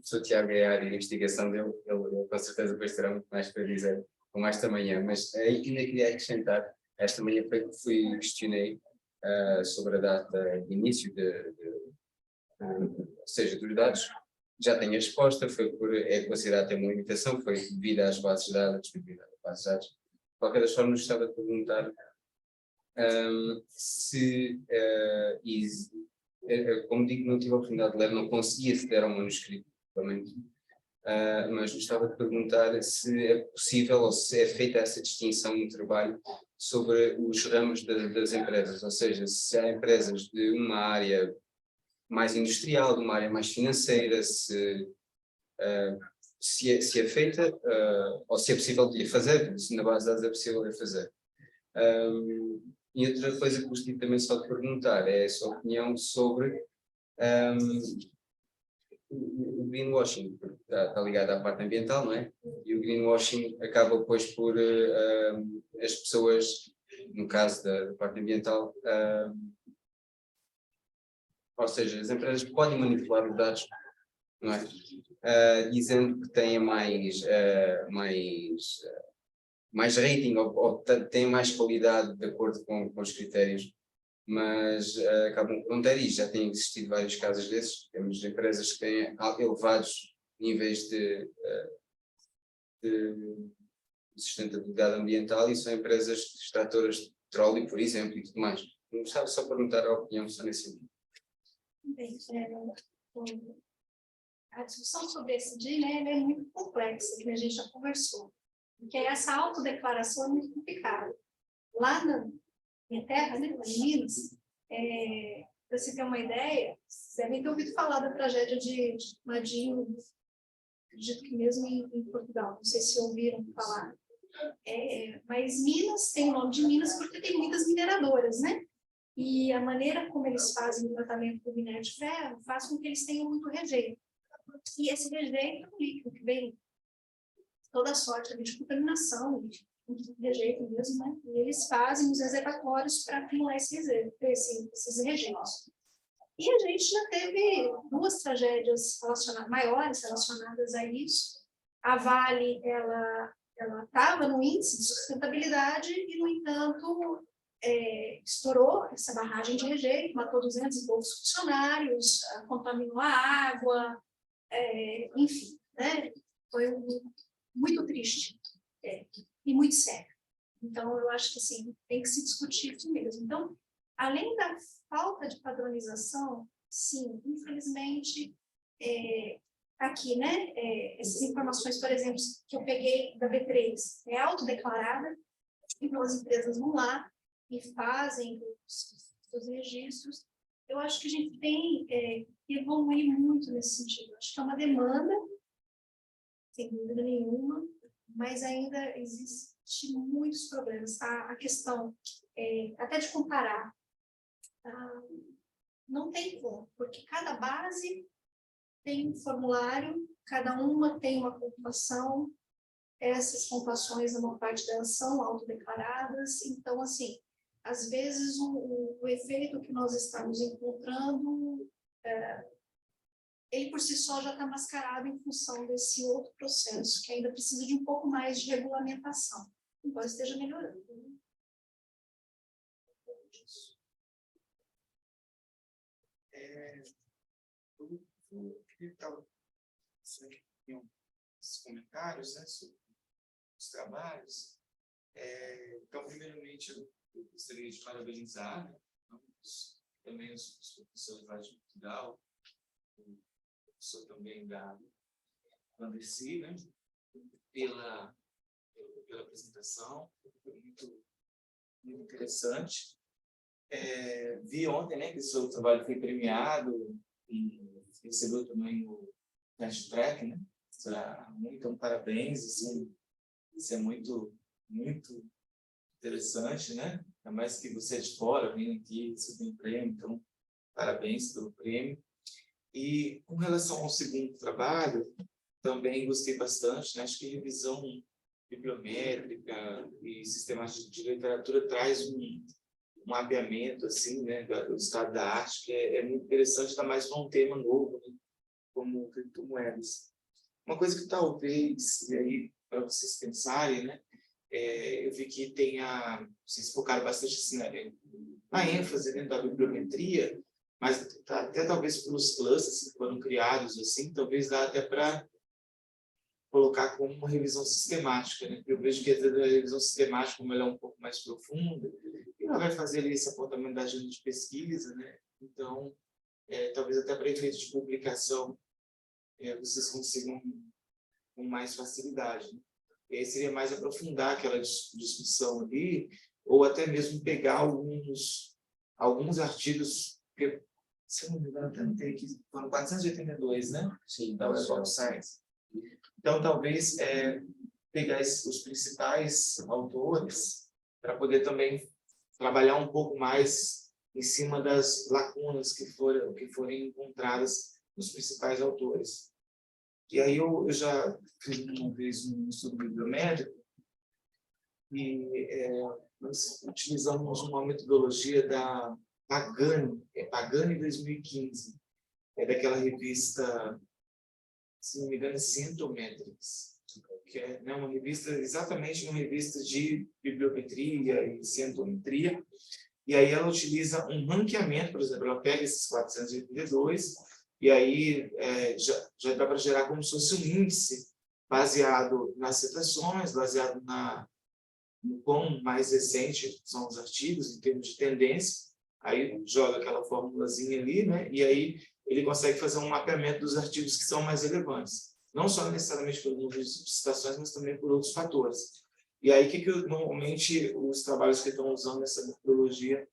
O Sr. Tiago é a área de investigação dele, ele com certeza depois terá muito mais para dizer, como esta manhã, mas aí ainda queria acrescentar, esta manhã questionei sobre a data de início ou seja, dos dados, já tenho a resposta, é considerado ter uma limitação, foi devido às bases de dados, disponibilidade das bases de dados. De qualquer das formas, gostava de perguntar se, como digo, não tive a oportunidade de ler, não consegui aceder ao manuscrito, mas gostava de perguntar se é possível ou se é feita essa distinção no trabalho sobre os ramos das empresas, ou seja, se há empresas de uma área mais industrial, de uma área mais financeira, se é feita, ou se é possível de fazer, se na base de dados é possível de fazer. E outra coisa que gostaria também só de perguntar é a sua opinião sobre o greenwashing, porque está ligado à parte ambiental, não é? E o greenwashing acaba depois por as pessoas, no caso da parte ambiental, ou seja, as empresas podem manipular os dados, não é? Dizendo que têm mais rating ou têm mais qualidade de acordo com os critérios, mas acabam por não ter, e já têm existido vários casos desses. Temos empresas que têm elevados níveis de sustentabilidade ambiental e são empresas extratoras de petróleo, por exemplo, e tudo mais. Eu gostava só de perguntar a opinião só nesse sentido. Bem, a discussão sobre esse dia, né, ela é muito complexa, que a gente já conversou, porque essa autodeclaração é muito complicada. Lá na minha terra, né, em Minas, para você ter uma ideia, vocês devem ter ouvido falar da tragédia de Madinho, acredito que mesmo em Portugal, não sei se ouviram falar. Mas Minas tem o nome de Minas porque tem muitas mineradoras, né? E a maneira como eles fazem o tratamento do minério de ferro faz com que eles tenham muito rejeito. E esse rejeito é um líquido que vem toda sorte de contaminação, de rejeito mesmo, né? E eles fazem os reservatórios para acumular esses rejeitos. E a gente já teve duas tragédias maiores relacionadas a isso. A Vale, ela estava no índice de sustentabilidade e, no entanto, estourou essa barragem de rejeito, matou 200 e poucos funcionários, contaminou a água, enfim, né? Foi muito triste e muito sério. Então, eu acho que assim, tem que se discutir isso mesmo. Então, além da falta de padronização, sim, infelizmente, aqui, né, essas informações, por exemplo, que eu peguei da B3, é autodeclarada, então as empresas vão lá e fazem os registros. Eu acho que a gente tem que evoluir muito nesse sentido. Acho que é uma demanda, sem dúvida nenhuma, mas ainda existe muitos problemas. A questão, até de comparar, não tem como, porque cada base tem um formulário, cada uma tem uma pontuação, essas pontuações, uma parte delas são autodeclaradas, então, assim, às vezes o efeito que nós estamos encontrando, ele por si só já está mascarado em função desse outro processo, que ainda precisa de um pouco mais de regulamentação, embora esteja melhorando. Eu queria estar esses comentários, né, sobre os trabalhos. Então, primeiramente, eu gostaria de parabenizar, né, também os professores lá de Portugal, o professor também da Andercy, né, pela pela apresentação, foi muito, muito interessante. Vi ontem, né, que o seu trabalho foi premiado e recebeu também o Fast Track, né? Então, parabéns, isso é muito, muito interessante, né? Ainda mais que você é de fora, vem aqui, você tem prêmio, então, parabéns pelo prêmio. E com relação ao segundo trabalho, também gostei bastante, né? Acho que revisão bibliométrica e sistemática de literatura traz um mapeamento assim, né, do estado da arte, que é muito interessante, ainda mais para um tema novo, né, como criptomoedas. Uma coisa que talvez, e aí, para vocês pensarem, né, eu vi que vocês focaram bastante assim, né, na ênfase, né, da bibliometria, mas até talvez pelos clusters que foram criados, assim, talvez dá até para colocar como uma revisão sistemática, né? Eu vejo que a revisão sistemática, como ela é um pouco mais profunda, ela vai fazer ali esse apontamento da agenda de pesquisa, né? Então, talvez até para efeitos de publicação, vocês consigam com mais facilidade, né? E aí seria mais aprofundar aquela discussão ali, ou até mesmo pegar alguns artigos, porque, se eu não me engano, até não tem aqui, foram 482, né? Sim, Da Web of Science. Então, talvez pegar os principais autores para poder também trabalhar um pouco mais em cima das lacunas que forem encontradas nos principais autores. E aí eu já fiz uma vez um estudo bibliométrico e nós utilizamos uma metodologia da Pagani, Pagani 2015, daquela revista, se não me engano, Centometrics, que é, né, uma revista, exatamente uma revista de bibliometria e centometria, e aí ela utiliza um ranqueamento, por exemplo, ela pega esses 482, e aí já dá para gerar como se fosse um índice baseado nas citações, baseado no quão mais recente são os artigos, em termos de tendência, aí joga aquela formulazinha ali, né, e aí ele consegue fazer um mapeamento dos artigos que são mais relevantes. Não só necessariamente pelo número de citações, mas também por outros fatores. E aí, o que normalmente os trabalhos que estão usando essa metodologia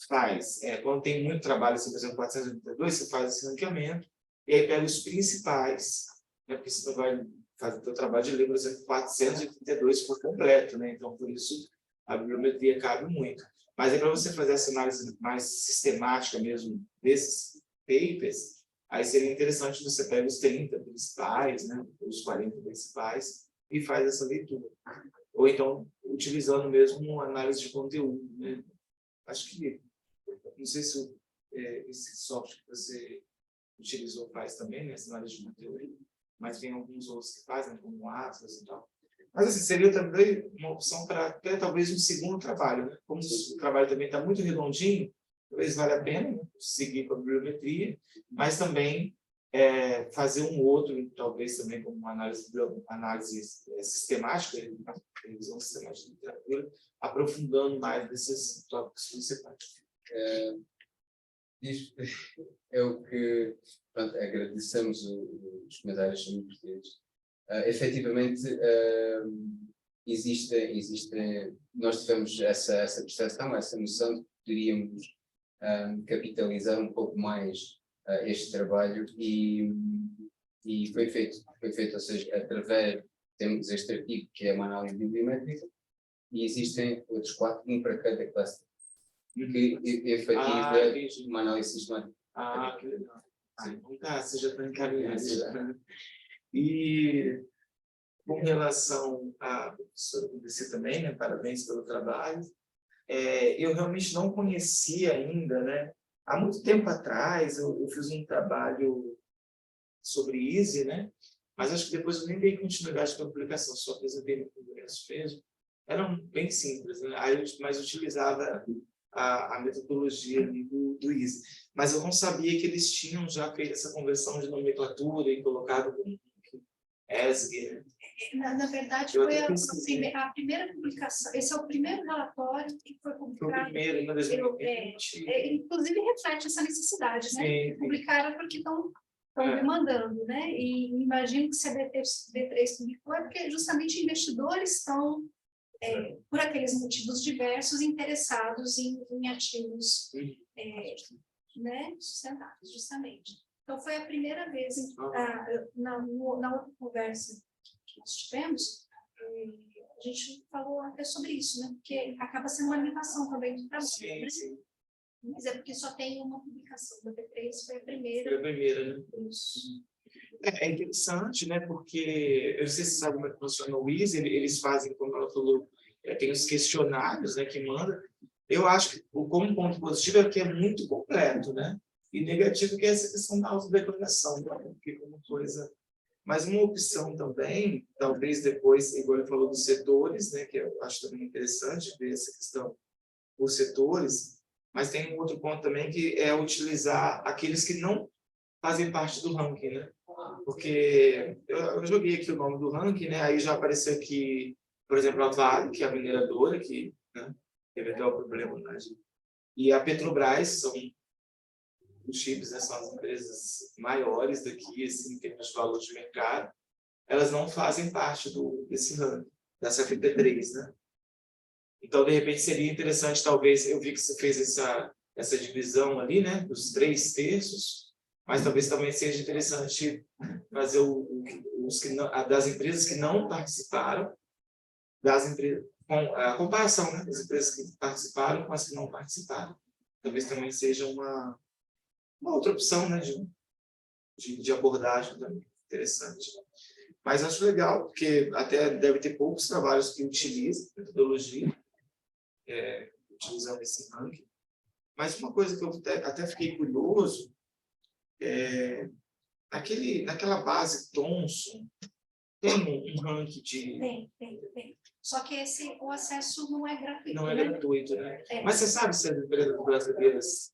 faz? Quando tem muito trabalho, assim, por exemplo, 482, você faz esse ranqueamento, e aí pega os principais, né, porque você não vai fazer o seu trabalho de ler, por exemplo, 482 por completo, né? Então, por isso, a bibliometria cabe muito. Mas é para você fazer essa análise mais sistemática mesmo desses papers, aí seria interessante você pegar os 30 principais, né, os 40 principais, e faz essa leitura. Ou então, utilizando mesmo uma análise de conteúdo, né? Acho que, não sei se esse software que você utilizou faz também, né, essa análise de conteúdo, mas tem alguns outros que fazem, como o Atlas e tal. Mas, assim, seria também uma opção para até talvez um segundo trabalho, né? Como o trabalho também está muito redondinho, talvez valha a pena, né, seguir com a bibliometria, mas também fazer um outro, talvez também como uma análise sistemática, revisão sistemática de literatura, aprofundando mais desses tópicos principais. Isto é o que, pronto, agradecemos os comentários são muito pertinentes. Efetivamente, nós tivemos essa percepção, essa noção de que poderíamos capitalizar um pouco mais este trabalho e foi feito, ou seja, através, temos este artigo que é uma análise bibliométrica e existem outros 4, um para cada classe, que efetiva uma análise sistemática. Que legal. Então você já está encaminhado. E com relação à professora Lucy também, né, parabéns pelo trabalho. Eu realmente não conhecia ainda, né? Há muito tempo atrás eu fiz um trabalho sobre Easy, né? Mas acho que depois eu nem dei continuidade com a publicação, só apresentei no congresso mesmo. Eram bem simples, né? Aí mas utilizava a metodologia do Easy. Mas eu não sabia que eles tinham já feito essa conversão de nomenclatura e colocado como ESG. Na verdade, foi a primeira publicação. Esse é o primeiro relatório que foi publicado. Foi o primeiro, em 2020. Inclusive, reflete essa necessidade, né? Sim. Publicaram porque estão estão demandando, né? E imagino que se a B3 publicou é porque justamente investidores estão, por aqueles motivos diversos, interessados em ativos né, sustentáveis, justamente. Então, foi a primeira vez, na outra conversa que nós tivemos, a gente falou até sobre isso, né? Porque acaba sendo uma limitação também do trabalho, Sim, né? sim. Mas é porque só tem uma publicação da B3, foi a primeira. Foi a primeira, né? Isso. É interessante, né? Porque, eu não sei se você sabe como é que funciona o WIS, eles fazem, como ela falou, tem os questionários, né, que manda. Eu acho que, como ponto positivo, é que é muito completo, né? E negativo que é essa questão da autodeclaração, né? Porque uma coisa... Mas uma opção também, talvez depois, igual ele falou dos setores, né? Que eu acho também interessante ver essa questão por setores, mas tem um outro ponto também que é utilizar aqueles que não fazem parte do ranking, né? Porque eu joguei aqui o nome do ranking, né? Aí já apareceu aqui, por exemplo, a Vale, que é a mineradora, que, né, teve até o problema, né? E a Petrobras, são os chips, né, são as empresas maiores daqui, assim, em termos de valor de mercado, elas não fazem parte desse ranking, dessa FP3, né? Então, de repente, seria interessante, talvez, eu vi que você fez essa divisão ali, né, dos 3/3, mas talvez também seja interessante fazer das empresas que não participaram, com a comparação, né, das empresas que participaram com as que não participaram. Talvez também seja uma outra opção, né, de abordagem também interessante. Mas acho legal, porque até deve ter poucos trabalhos que utilizam metodologia, utilizando esse ranking. Mas uma coisa que eu até fiquei curioso, naquela base Thomson, tem um ranking de... Tem. Só que o acesso não é gratuito, Não é né? gratuito, né? É. Mas você sabe se as empresas brasileiras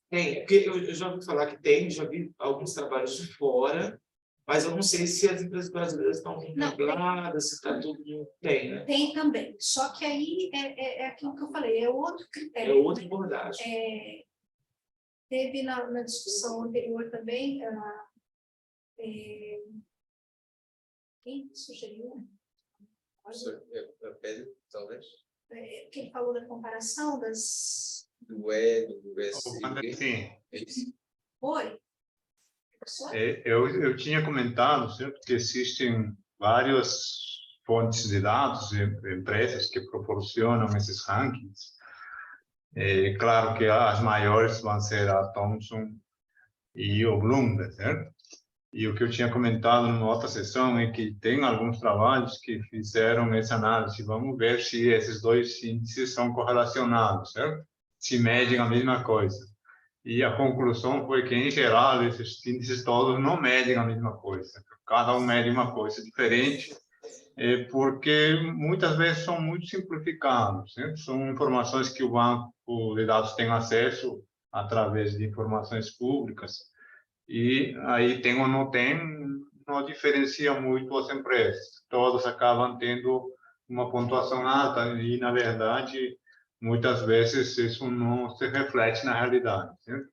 tem? Porque eu já ouvi falar que tem, já vi alguns trabalhos de fora, mas eu não sei se as empresas brasileiras estão contempladas, se está tudo mundo... Tem, né? Tem também. Só que aí é aquilo que eu falei, é outro critério. É outra abordagem. Teve na discussão anterior também, quem sugeriu? Pedro, talvez? Que ele falou da comparação das... Do E, do SIG. Sim, É isso? Oi? Professor? eu tinha comentado, certo, que existem várias fontes de dados e empresas que proporcionam esses rankings. É claro que as maiores vão ser a Thomson e o Bloomberg, certo? E o que eu tinha comentado numa outra sessão é que tem alguns trabalhos que fizeram essa análise. Vamos ver se esses dois índices são correlacionados, certo? Se medem a mesma coisa. E a conclusão foi que, em geral, esses índices todos não medem a mesma coisa. Cada um mede uma coisa diferente, porque muitas vezes são muito simplificados, né? São informações que o banco de dados tem acesso através de informações públicas, e aí tem ou não tem, não diferencia muito as empresas. Todas acabam tendo uma pontuação alta e, na verdade, muitas vezes isso não se reflete na realidade, certo?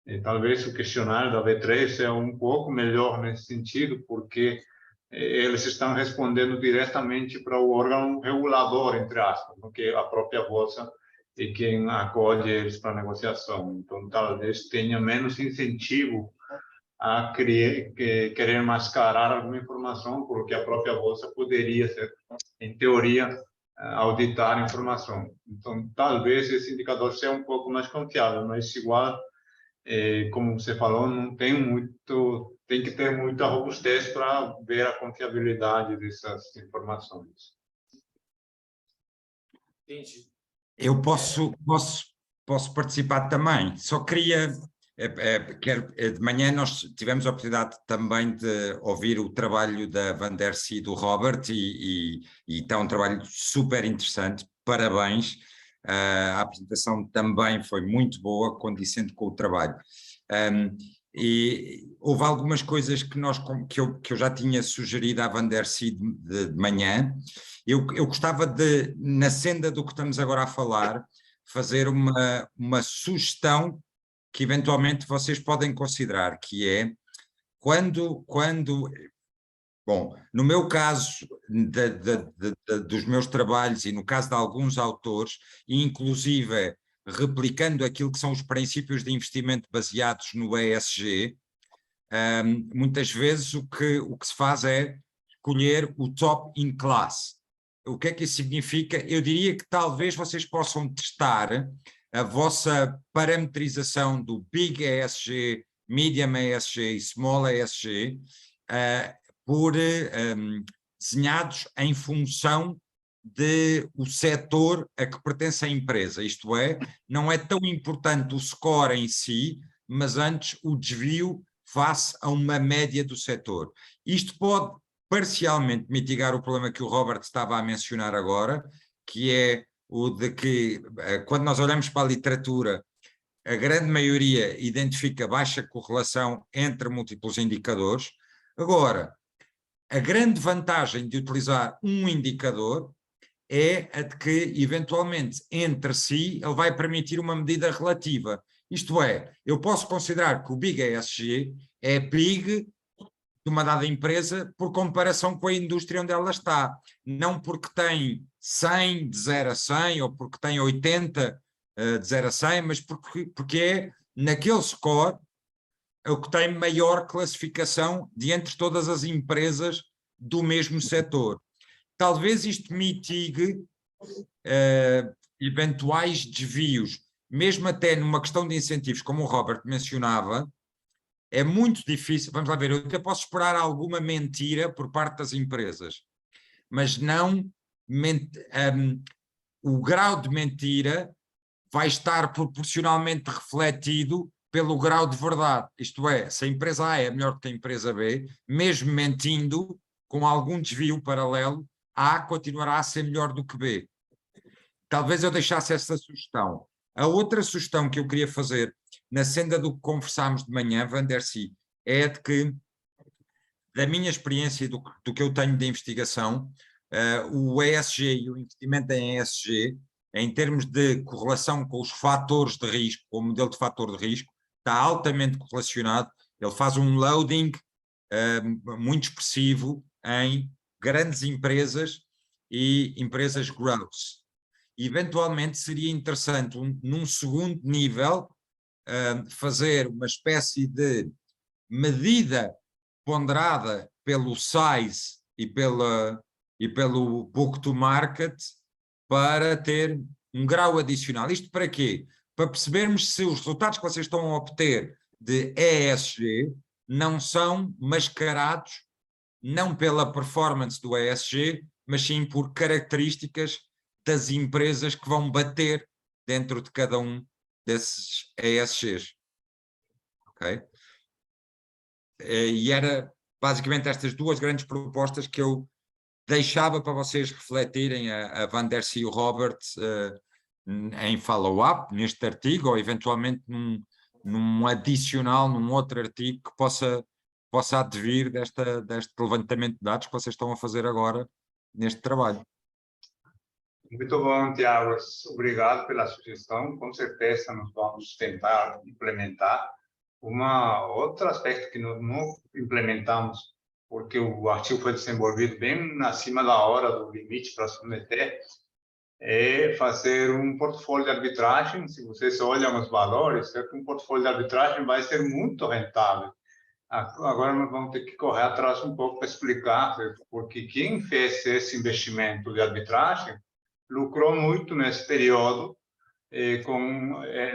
E talvez o questionário da B3 é um pouco melhor nesse sentido, porque eles estão respondendo diretamente para o órgão regulador, entre aspas, porque a própria bolsa é quem acolhe eles para negociação. Então, talvez tenha menos incentivo a querer mascarar alguma informação, porque a própria bolsa poderia ser, em teoria, auditar a informação. Então, talvez esse indicador seja um pouco mais confiável, mas igual, como você falou, não tem muito, tem que ter muita robustez para ver a confiabilidade dessas informações. Entendi. Eu posso participar também, só queria... de manhã nós tivemos a oportunidade também de ouvir o trabalho da Van der Sea e do Robert, e está um trabalho super interessante, parabéns, a apresentação também foi muito boa, condizente com o trabalho. E houve algumas coisas que eu já tinha sugerido à Van der Sea de manhã. Eu gostava de, na senda do que estamos agora a falar, fazer uma sugestão que eventualmente vocês podem considerar, que é bom, no meu caso, dos meus trabalhos e no caso de alguns autores, inclusive replicando aquilo que são os princípios de investimento baseados no ESG, muitas vezes o que se faz é escolher o top in class. O que é que isso significa? Eu diria que talvez vocês possam testar a vossa parametrização do Big ESG, Medium ESG e Small ESG, desenhados em função do setor a que pertence a empresa. Isto é, não é tão importante o score em si, mas antes o desvio face a uma média do setor. Isto pode parcialmente mitigar o problema que o Robert estava a mencionar agora, que é o de que, quando nós olhamos para a literatura, a grande maioria identifica baixa correlação entre múltiplos indicadores. Agora, a grande vantagem de utilizar um indicador é a de que, eventualmente, entre si, ele vai permitir uma medida relativa. Isto é, eu posso considerar que o Big ESG é Big de uma dada empresa por comparação com a indústria onde ela está. Não porque tem 100 de 0 a 100 ou porque tem 80 de 0 a 100, mas porque é, naquele score, o que tem maior classificação de entre todas as empresas do mesmo setor. Talvez isto mitigue eventuais desvios, mesmo até numa questão de incentivos, como o Robert mencionava. É muito difícil, vamos lá ver, eu até posso esperar alguma mentira por parte das empresas, mas não o grau de mentira vai estar proporcionalmente refletido pelo grau de verdade. Isto é, se a empresa A é melhor que a empresa B, mesmo mentindo, com algum desvio paralelo, A continuará a ser melhor do que B. Talvez eu deixasse essa sugestão. A outra sugestão que eu queria fazer, na senda do que conversámos de manhã, Vandersea, é de que, da minha experiência e do que eu tenho de investigação, o ESG e o investimento em ESG, em termos de correlação com os fatores de risco, com o modelo de fator de risco, está altamente correlacionado. Ele faz um loading muito expressivo em grandes empresas e empresas growth. Eventualmente seria interessante, num segundo nível, fazer uma espécie de medida ponderada pelo size e pelo book to market para ter um grau adicional. Isto para quê? Para percebermos se os resultados que vocês estão a obter de ESG não são mascarados, não pela performance do ESG, mas sim por características das empresas que vão bater dentro de cada um desses ESGs. Ok? E era basicamente estas duas grandes propostas que eu deixava para vocês refletirem, a Vandersea e o Robert, em follow-up neste artigo, ou eventualmente num adicional, num outro artigo que possa advir deste levantamento de dados que vocês estão a fazer agora neste trabalho. Muito bom, Tiago. Obrigado pela sugestão. Com certeza nós vamos tentar implementar. Outro aspecto que nós não implementamos, porque o artigo foi desenvolvido bem acima da hora do limite para submeter, é fazer um portfólio de arbitragem. Se vocês olham os valores, certo? Um portfólio de arbitragem vai ser muito rentável. Agora nós vamos ter que correr atrás um pouco para explicar, certo? Porque quem fez esse investimento de arbitragem lucrou muito nesse período,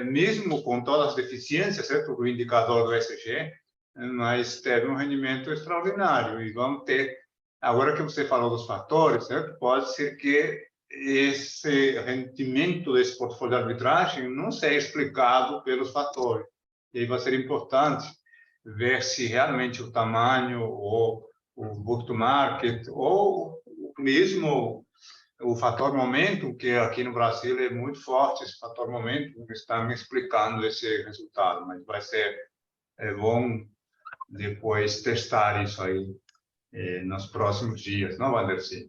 mesmo com todas as deficiências, certo, do indicador do ESG, mas teve um rendimento extraordinário. E vamos ter, agora que você falou dos fatores, certo, pode ser que esse rendimento desse portfólio de arbitragem não seja explicado pelos fatores. E aí vai ser importante ver se realmente o tamanho, ou o book to market, ou mesmo o fator momento, que aqui no Brasil é muito forte, esse fator momento, está me explicando esse resultado, mas vai ser bom depois testar isso aí nos próximos dias, não, Vandersea?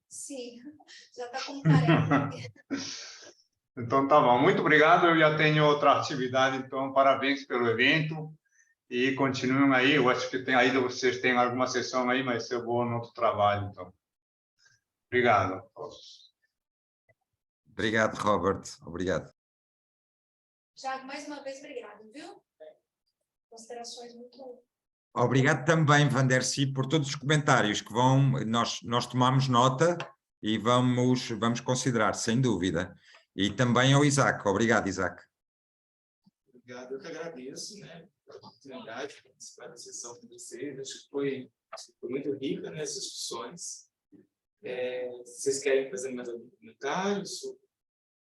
Sim, já está como tarefa. Então, tá bom. Muito obrigado. Eu já tenho outra atividade, então, parabéns pelo evento. E continuem aí. Eu acho que ainda vocês têm alguma sessão aí, mas eu vou no outro trabalho, então. Obrigado a todos. Obrigado, Robert. Obrigado. Tiago, mais uma vez, obrigado, viu? Considerações muito... Obrigado também, Vandercy, por todos os comentários que nós tomamos nota e vamos considerar, sem dúvida. E também ao Isaac. Obrigado, Isaac. Obrigado, eu que agradeço, né, a oportunidade de participar da sessão com vocês. Acho que foi muito rica, né, essas discussões. Vocês querem fazer mais algum comentário sobre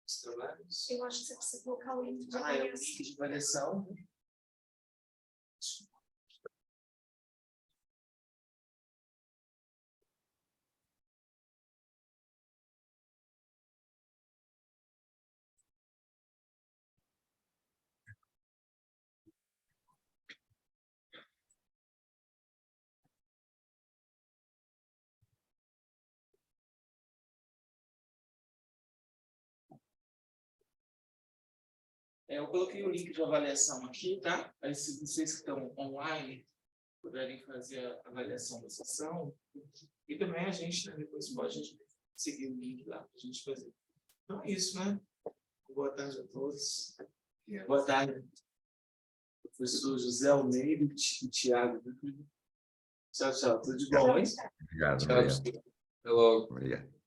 os trabalhos? Eu acho que você precisa colocar o link de É o avaliação. link de avaliação. Eu coloquei o link de avaliação aqui, tá? Aí, se vocês que estão online puderem fazer a avaliação da sessão, e também a gente, né, depois pode seguir o link lá para a gente fazer. Então é isso, né? Boa tarde a todos. Boa tarde, professor José Almeida e Tiago. Tchau, tchau. Tudo de bom, hein? Obrigado. Tchau. Obrigado. Até logo. Obrigado.